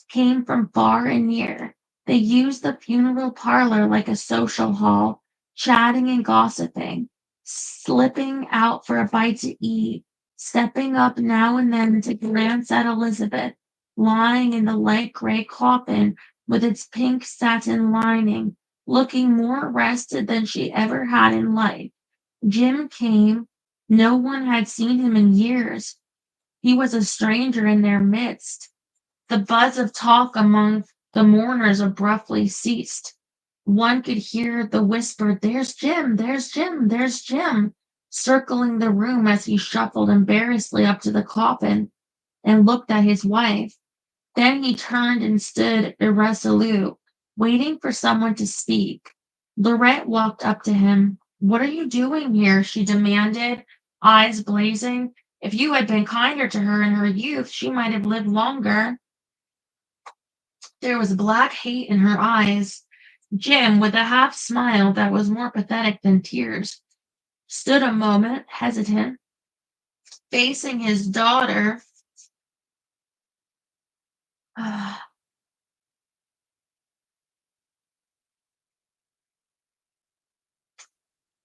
came from far and near. They used the funeral parlor like a social hall, chatting and gossiping, slipping out for a bite to eat, stepping up now and then to glance at Elizabeth, lying in the light gray coffin with its pink satin lining, looking more rested than she ever had in life. Jim came. No one had seen him in years. He was a stranger in their midst. The buzz of talk among the mourners abruptly ceased. One could hear the whispered, "There's Jim, there's Jim, there's Jim," circling the room as he shuffled embarrassedly up to the coffin and looked at his wife. Then he turned and stood irresolute, waiting for someone to speak. Lorett walked up to him. "What are you doing here?" she demanded, eyes blazing. "If you had been kinder to her in her youth, she might have lived longer." There was black hate in her eyes. Jim, with a half smile that was more pathetic than tears, stood a moment, hesitant, facing his daughter.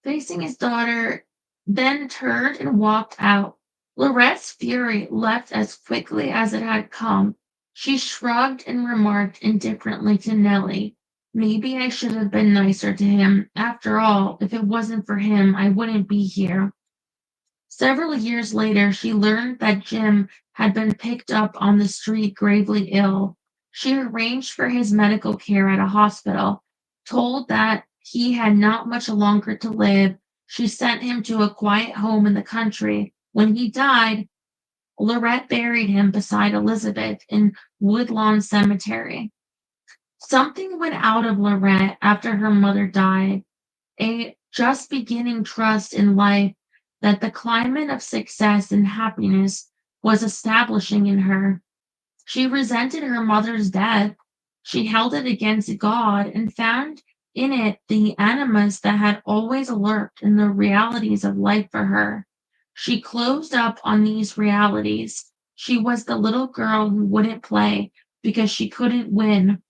Facing his daughter, then turned and walked out. Lorett's fury left as quickly as it had come. She shrugged and remarked indifferently to Nellie, "Maybe I should have been nicer to him. After all, if it wasn't for him, I wouldn't be here." Several years later, she learned that Jim had been picked up on the street gravely ill. She arranged for his medical care at a hospital, told that he had not much longer to live, she sent him to a quiet home in the country. When he died, Lorett buried him beside Elizabeth in Woodlawn Cemetery. Something went out of Lorett after her mother died, a just beginning trust in life that the climate of success and happiness was establishing in her. She resented her mother's death. She held it against God and found in it the animus that had always lurked in the realities of life for her. She closed up on these realities. She was the little girl who wouldn't play because she couldn't win,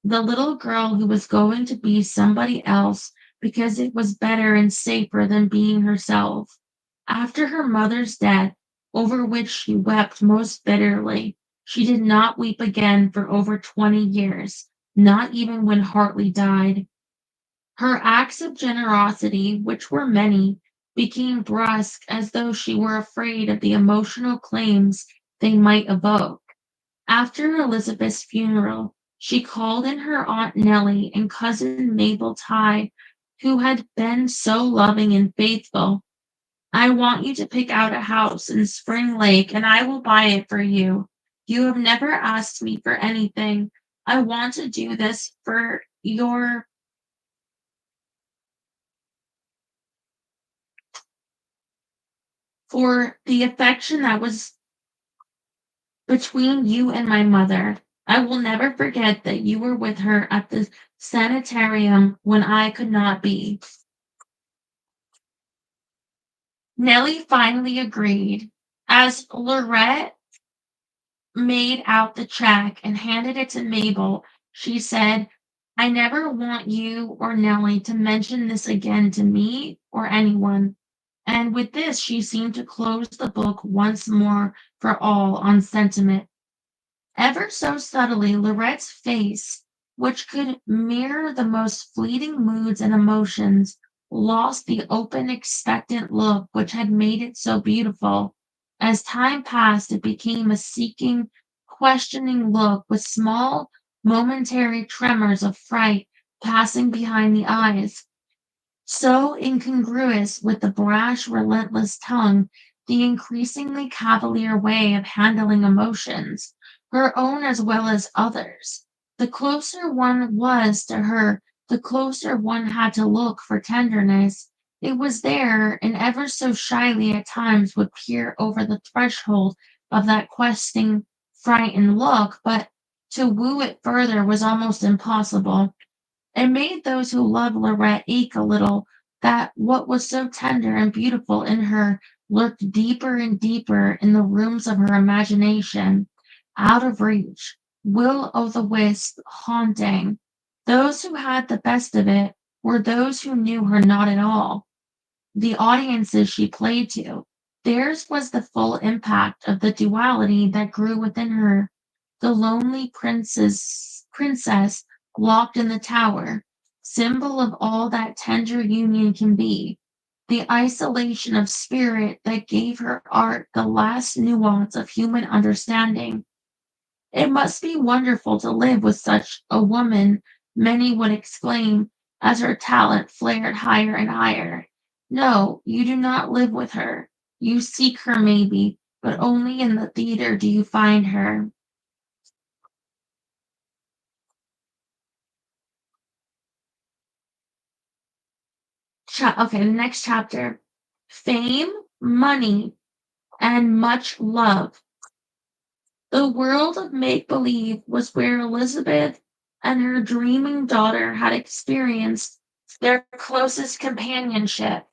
the little girl who was going to be somebody else because it was better and safer than being herself. After her mother's death, over which she wept most bitterly, she did not weep again for over 20 years, not even when Hartley died. Her acts of generosity, which were many, became brusque as though she were afraid of the emotional claims they might evoke. After Elizabeth's funeral, she called in her Aunt Nellie and cousin Mabel Tighe, who had been so loving and faithful. I want you to pick out a house in Spring Lake and I will buy it for you. You have never asked me for anything. I want to do this for the affection that was between you and my mother. I will never forget that you were with her at the sanitarium when I could not be. Nellie finally agreed. As Lorett made out the check and handed it to Mabel, she said, I never want you or Nellie to mention this again to me or anyone. And with this, she seemed to close the book once more for all on sentiment. Ever so subtly, Lorette's face, which could mirror the most fleeting moods and emotions, lost the open, expectant look which had made it so beautiful. As time passed, it became a seeking, questioning look with small, momentary tremors of fright passing behind the eyes, so incongruous with the brash, relentless tongue, the increasingly cavalier way of handling emotions, her own as well as others. The closer one was to her, the closer one had to look for tenderness. It was there, and ever so shyly at times would peer over the threshold of that questing, frightened look, but to woo it further was almost impossible. It made those who loved Lorett ache a little that what was so tender and beautiful in her lurked deeper and deeper in the rooms of her imagination, out of reach, will o' the wisp, haunting. Those who had the best of it were those who knew her not at all, the audiences she played to. Theirs was the full impact of the duality that grew within her, the lonely princess locked in the tower, symbol of all that tender union can be, the isolation of spirit that gave her art the last nuance of human understanding. It must be wonderful to live with such a woman, many would exclaim, as her talent flared higher and higher. No, you do not live with her. You seek her maybe, but only in the theater do you find her. Okay, the next chapter. Fame, money, and much love. The world of make believe was where Elizabeth and her dreaming daughter had experienced their closest companionship.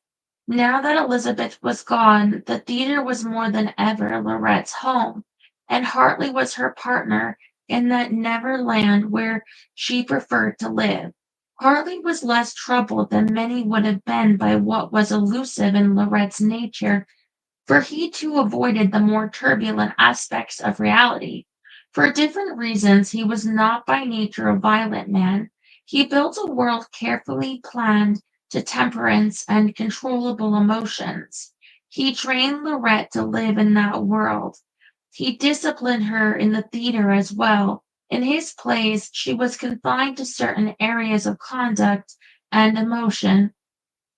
Now that Elizabeth was gone, the theater was more than ever Lorett's home, and Hartley was her partner in that never land where she preferred to live. Hartley was less troubled than many would have been by what was elusive in Lorett's nature, for he too avoided the more turbulent aspects of reality. For different reasons, he was not by nature a violent man. He built a world carefully planned to temperance and controllable emotions. He trained Lorett to live in that world. He disciplined her in the theater as well. In his plays, she was confined to certain areas of conduct and emotion.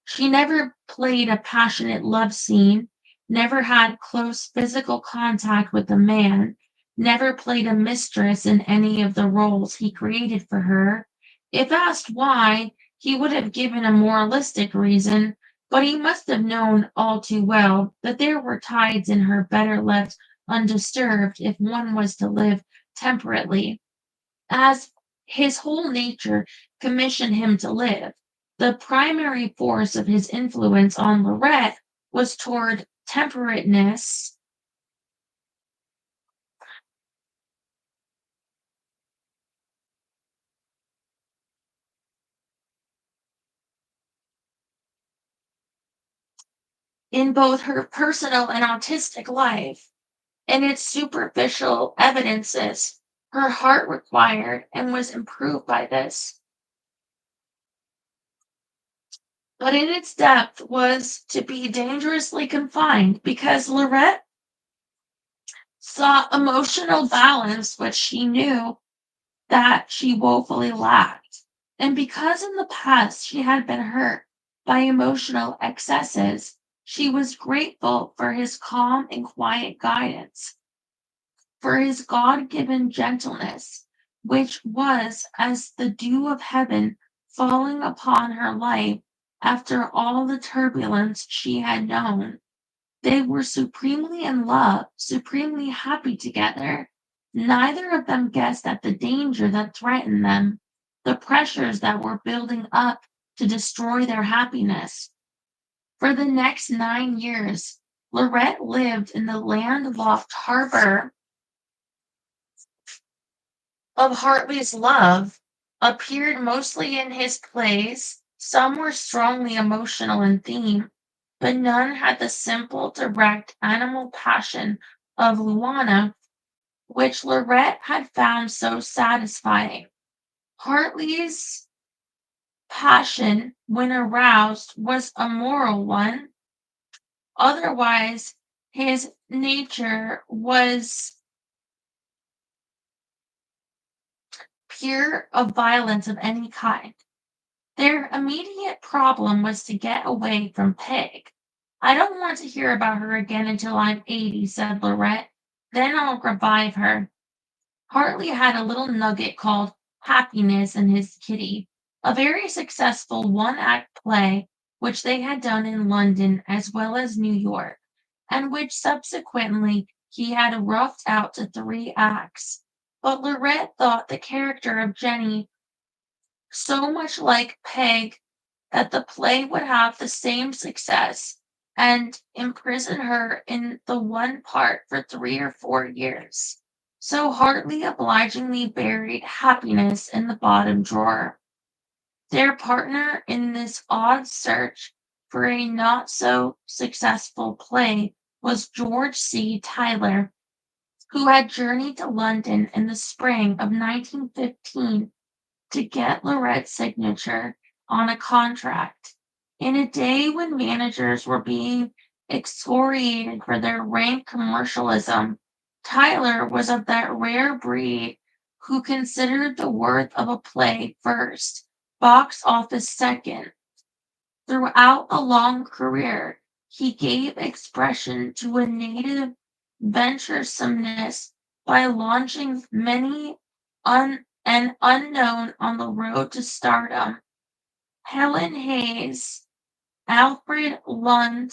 She never played a passionate love scene, never had close physical contact with a man, never played a mistress in any of the roles he created for her. If asked why, he would have given a moralistic reason, but he must have known all too well that there were tides in her better left undisturbed if one was to live temperately as his whole nature commissioned him to live. The primary force of his influence on Lorett was toward temperateness in both her personal and artistic life. In its superficial evidences, her heart required and was improved by this, but in its depth was to be dangerously confined because Lorett sought emotional balance, which she knew that she woefully lacked. And because in the past she had been hurt by emotional excesses, she was grateful for his calm and quiet guidance, for his God given gentleness, which was as the dew of heaven falling upon her life after all the turbulence she had known. They were supremely in love, supremely happy together. Neither of them guessed at the danger that threatened them, the pressures that were building up to destroy their happiness. For the next 9 years, Lorett lived in the landlocked harbor of Hartley's love, appeared mostly in his plays. Some were strongly emotional in theme, but none had the simple, direct animal passion of Luana, which Lorett had found so satisfying. Hartley's passion, when aroused, was a moral one. Otherwise, his nature was pure of violence of any kind. Their immediate problem was to get away from Peg. I don't want to hear about her again until I'm 80, said Lorett. Then I'll revive her. Hartley had a little nugget called Happiness in his kitty, a very successful one-act play which they had done in London as well as New York, and which subsequently he had roughed out to 3 acts. But Lorett thought the character of Jenny so much like Peg that the play would have the same success and imprison her in the one part for 3 or 4 years. So Hartley obligingly buried happiness in the bottom drawer. Their partner in this odd search for a not so successful play was George C. Tyler, who had journeyed to London in the spring of 1915 to get Lorett's signature on a contract. In a day when managers were being excoriated for their rank commercialism, Tyler was of that rare breed who considered the worth of a play first, box office second. Throughout a long career, he gave expression to a native venturesomeness by launching many and unknown on the road to stardom. Helen Hayes, Alfred Lund,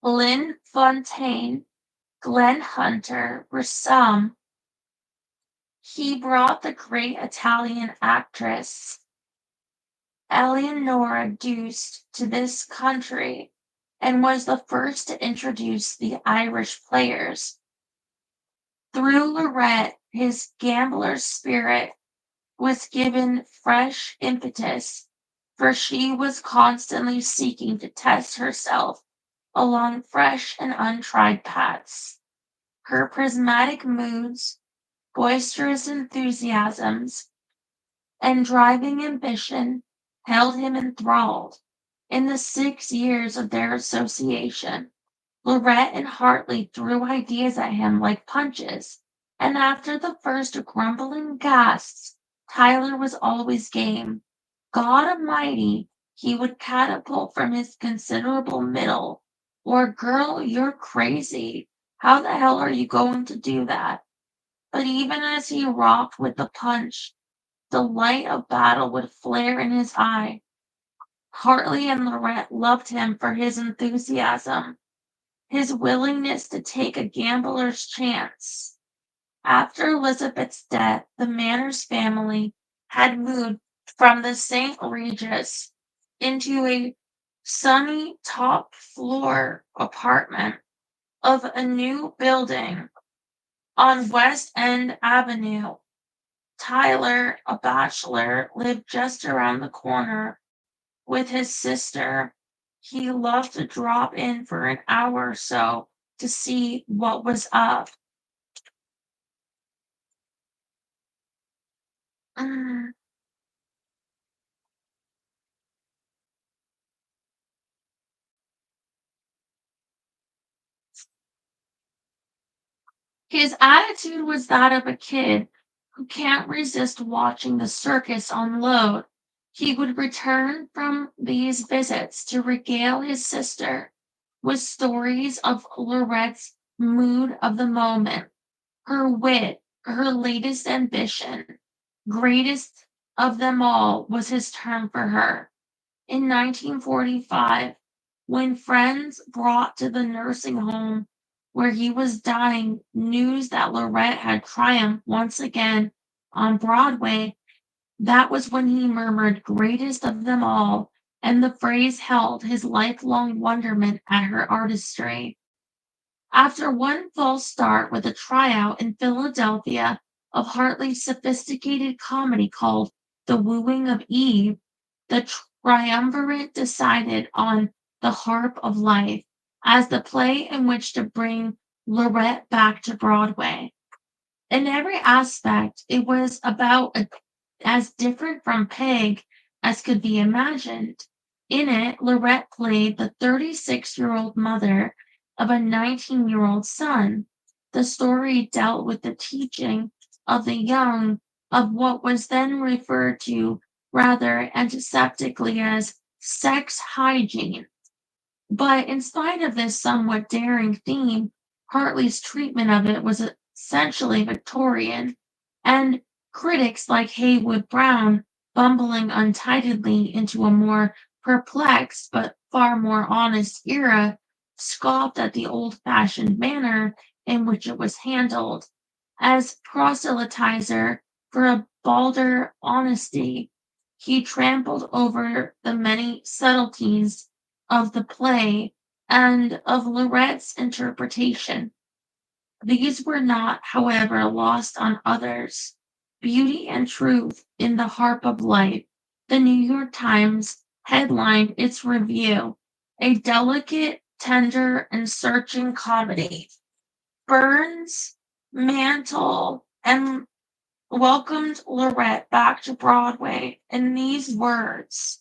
Lynn Fontanne, Glenn Hunter were some. He brought the great Italian actress Eleonora Duse to this country and was the first to introduce the Irish players. Through Lorett, his gambler's spirit was given fresh impetus, for she was constantly seeking to test herself along fresh and untried paths. Her prismatic moods, boisterous enthusiasms, and driving ambition held him enthralled. In the 6 years of their association, Lorett and Hartley threw ideas at him like punches, and after the first grumbling gasps, Tyler was always game. God Almighty, he would catapult from his considerable middle, or girl, you're crazy. How the hell are you going to do that? But even as he rocked with the punch, the light of battle would flare in his eye. Hartley and Lorett loved him for his enthusiasm, his willingness to take a gambler's chance. After Elizabeth's death, the Manners family had moved from the St. Regis into a sunny top floor apartment of a new building on West End Avenue. Tyler, a bachelor, lived just around the corner with his sister. He loved to drop in for an hour or so to see what was up. Mm. His attitude was that of a kid who can't resist watching the circus unload. He would return from these visits to regale his sister with stories of Lorett's mood of the moment, her wit, her latest ambition. Greatest of them all was his term for her. In 1945, when friends brought to the nursing home where he was dying news that Lorett had triumphed once again on Broadway, that was when he murmured greatest of them all, and the phrase held his lifelong wonderment at her artistry. After one false start with a tryout in Philadelphia of Hartley's sophisticated comedy called The Wooing of Eve, the triumvirate decided on The Harp of Life as the play in which to bring Lorett back to Broadway. In every aspect, it was about as different from Peg as could be imagined. In it, Lorett played the 36-year-old mother of a 19-year-old son. The story dealt with the teaching of the young of what was then referred to rather antiseptically as sex hygiene. But in spite of this somewhat daring theme, Hartley's treatment of it was essentially Victorian, and critics like Haywood Brown, bumbling untidily into a more perplexed but far more honest era, scoffed at the old-fashioned manner in which it was handled. As proselytizer for a balder honesty, he trampled over the many subtleties of the play and of Lorett's interpretation. These were not, however, lost on others. Beauty and Truth in the Harp of Life, the New York Times headlined its review, a delicate, tender, and searching comedy. Burns, Mantle, and welcomed Lorett back to Broadway in these words.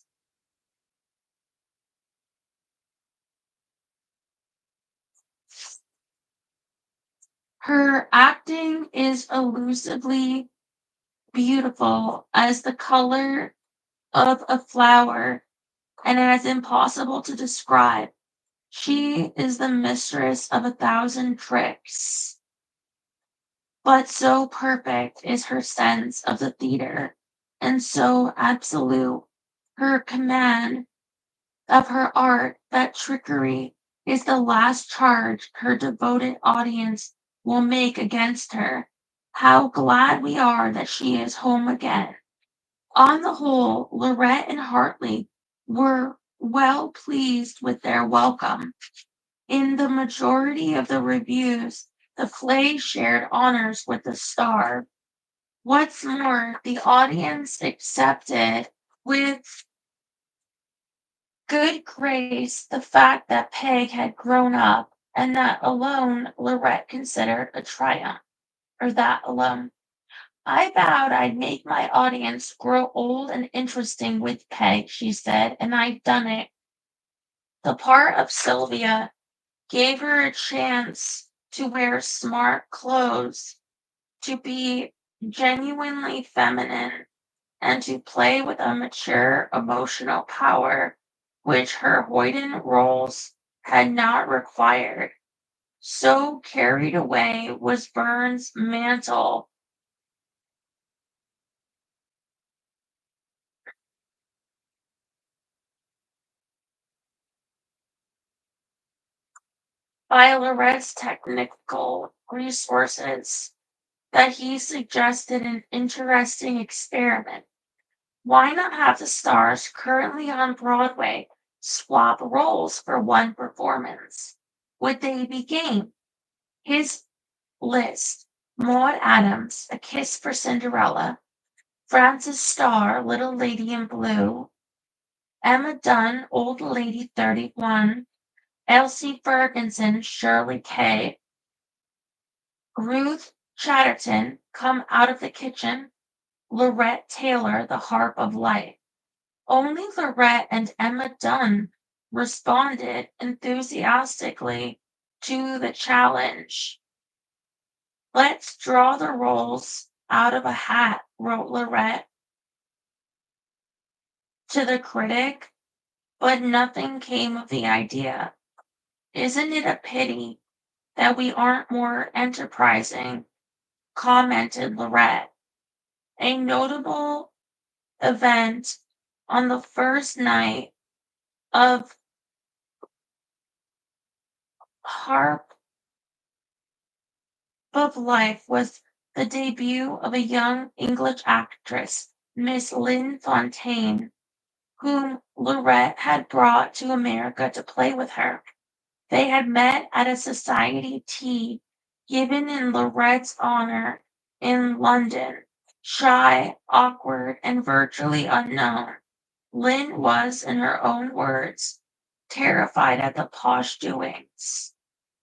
Her acting is elusively beautiful as the color of a flower and as impossible to describe. She is the mistress of 1,000 tricks, but so perfect is her sense of the theater and so absolute her command of her art that trickery is the last charge her devoted audience will make against her. How glad we are that she is home again. On the whole, Lorett and Hartley were well pleased with their welcome. In the majority of the reviews, the play shared honors with the star. What's more, the audience accepted with good grace the fact that Peg had grown up, and that alone Lorett considered a triumph, or that alone. I vowed I'd make my audience grow old and interesting with Peg, she said, and I've done it. The part of Sylvia gave her a chance to wear smart clothes, to be genuinely feminine, and to play with a mature emotional power which her Hoyden roles had not required. So carried away was Burns' mantle by Lorett's technical resources that he suggested an interesting experiment. Why not have the stars currently on Broadway swap roles for one performance? Would they be game? His list: Maud Adams, A Kiss for Cinderella; Frances Starr, Little Lady in Blue; Emma Dunn, Old Lady 31; Elsie Ferguson, Shirley K; Ruth Chatterton, Come Out of the Kitchen; Lorett Taylor, The Harp of Life. Only Lorett and Emma Dunn responded enthusiastically to the challenge. "Let's draw the roles out of a hat," wrote Lorett to the critic, but nothing came of the idea. "Isn't it a pity that we aren't more enterprising?" commented Lorett. A notable event on the first night of Harp of Life was the debut of a young English actress, Miss Lynn Fontanne, whom Lorett had brought to America to play with her. They had met at a society tea given in Lorett's honor in London. Shy, awkward, and virtually unknown, Lynn was, in her own words, terrified at the posh doings.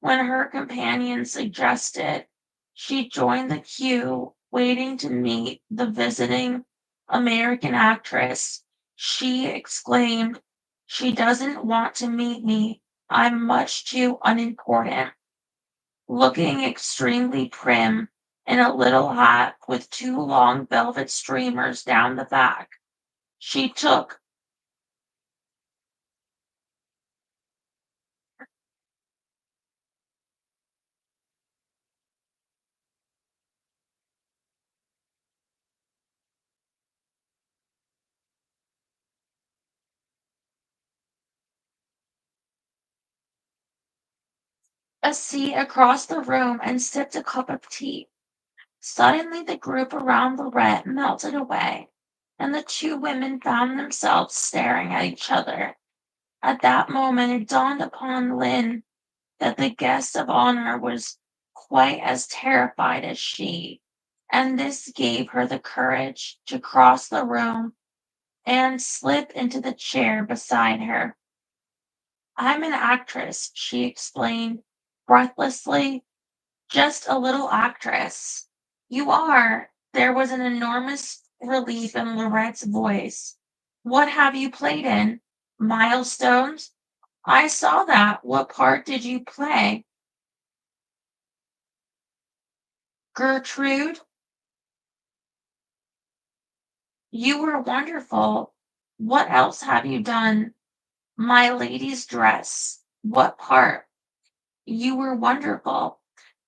When her companion suggested she join the queue waiting to meet the visiting American actress, she exclaimed, "She doesn't want to meet me. I'm much too unimportant." Looking extremely prim in a little hat with two long velvet streamers down the back, she took a seat across the room and sipped a cup of tea. Suddenly the group around Lorett melted away, and the two women found themselves staring at each other. At that moment it dawned upon Lynn that the guest of honor was quite as terrified as she, and this gave her the courage to cross the room and slip into the chair beside her. "I'm an actress," she explained breathlessly. "Just a little actress." "You are." There was an enormous relief in Lorette's voice. "What have you played in?" "Milestones." "I saw that. What part did you play?" "Gertrude." "You were wonderful. What else have you done?" "My lady's dress." "What part?" "You were wonderful."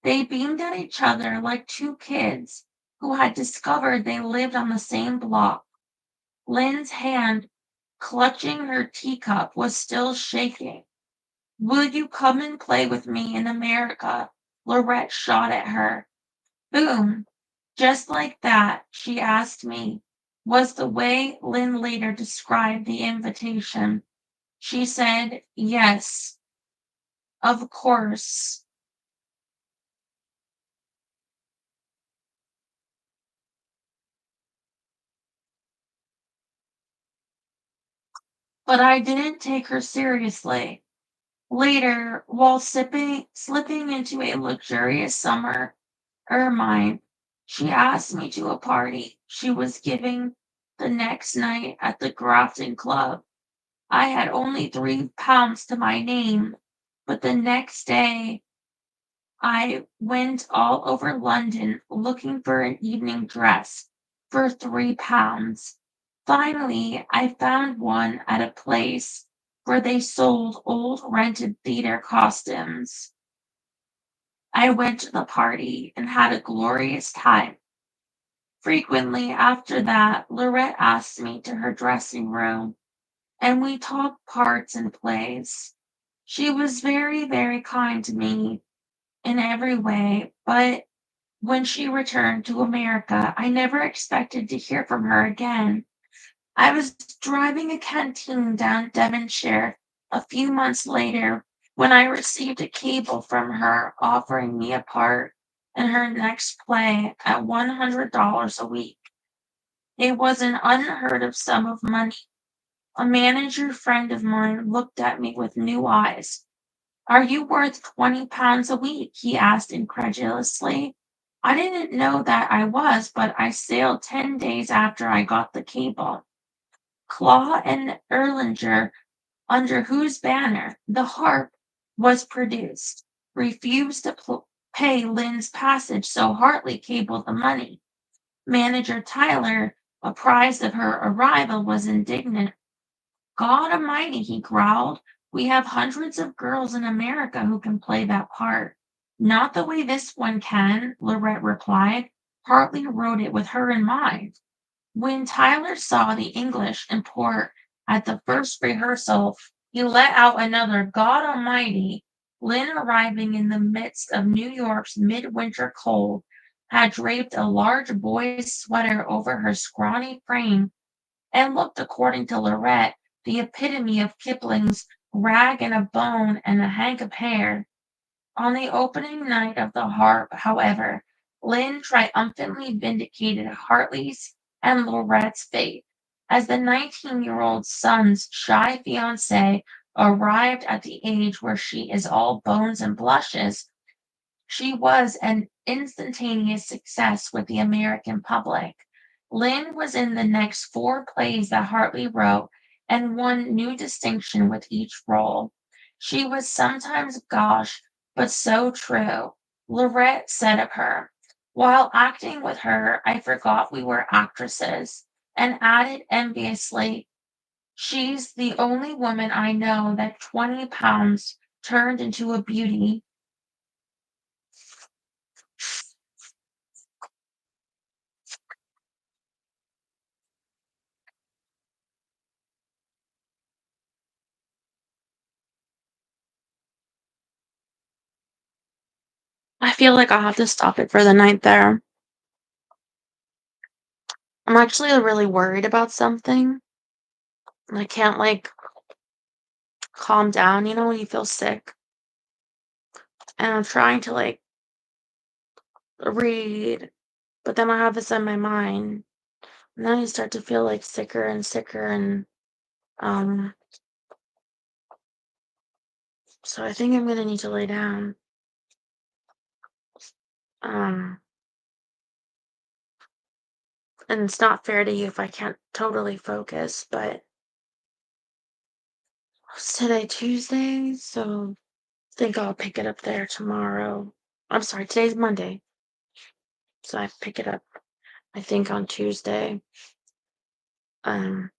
They beamed at each other like two kids who had discovered they lived on the same block. Lynn's hand, clutching her teacup, was still shaking. "Will you come and play with me in America?" Lorett shot at her. Boom! Just like that, she asked me, was the way Lynn later described the invitation. She said, "Yes, of course." But I didn't take her seriously. Later, while slipping into a luxurious summer ermine, she asked me to a party she was giving the next night at the Grafton Club. I had only £3 to my name, but the next day I went all over London looking for an evening dress for £3. Finally, I found one at a place where they sold old rented theater costumes. I went to the party and had a glorious time. Frequently after that, Lorett asked me to her dressing room, and we talked parts and plays. She was very, very kind to me in every way, but when she returned to America, I never expected to hear from her again. I was driving a canteen down Devonshire a few months later when I received a cable from her offering me a part in her next play at $100 a week. It was an unheard of sum of money. A manager friend of mine looked at me with new eyes. "Are you worth £20 a week?" he asked incredulously. I didn't know that I was, but I sailed 10 days after I got the cable. Claw and Erlanger, under whose banner the Harp was produced, refused to pay Lynn's passage, so Hartley cabled the money. Manager Tyler, apprised of her arrival, was indignant. "God Almighty," he growled, "we have hundreds of girls in America who can play that part." "Not the way this one can," Lorett replied. "Hartley wrote it with her in mind." When Tyler saw the English import at the first rehearsal, he let out another "God Almighty." Lynn, arriving in the midst of New York's midwinter cold, had draped a large boy's sweater over her scrawny frame and looked, according to Lorett, the epitome of Kipling's "rag and a bone and a hank of hair." On the opening night of the Harp, however, Lynn triumphantly vindicated Hartley's and Lorett's fate. As the 19-year-old son's shy fiancée arrived at the age where she is all bones and blushes, she was an instantaneous success with the American public. Lynn was in the next 4 plays that Hartley wrote and won new distinction with each role. She was sometimes gauche, but so true. Lorett said of her, "While acting with her, I forgot we were actresses," and added enviously, "She's the only woman I know that £20 turned into a beauty." I feel like I'll have to stop it for the night there. I'm actually really worried about something. And I can't calm down, when you feel sick. And I'm trying to read, but then I have this on my mind. And then I start to feel sicker and sicker and um so I think I'm gonna need to lay down. Um and it's not fair to you if I can't totally focus, but it's today Tuesday, so I think I'll pick it up there tomorrow. I'm sorry, today's Monday. So I pick it up I think on Tuesday. Um,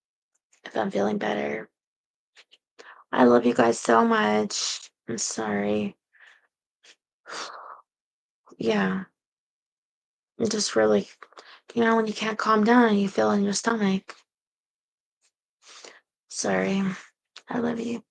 if I'm feeling better. I love you guys so much. I'm sorry. Yeah, I'm just really, when you can't calm down and you feel in your stomach. Sorry. I love you.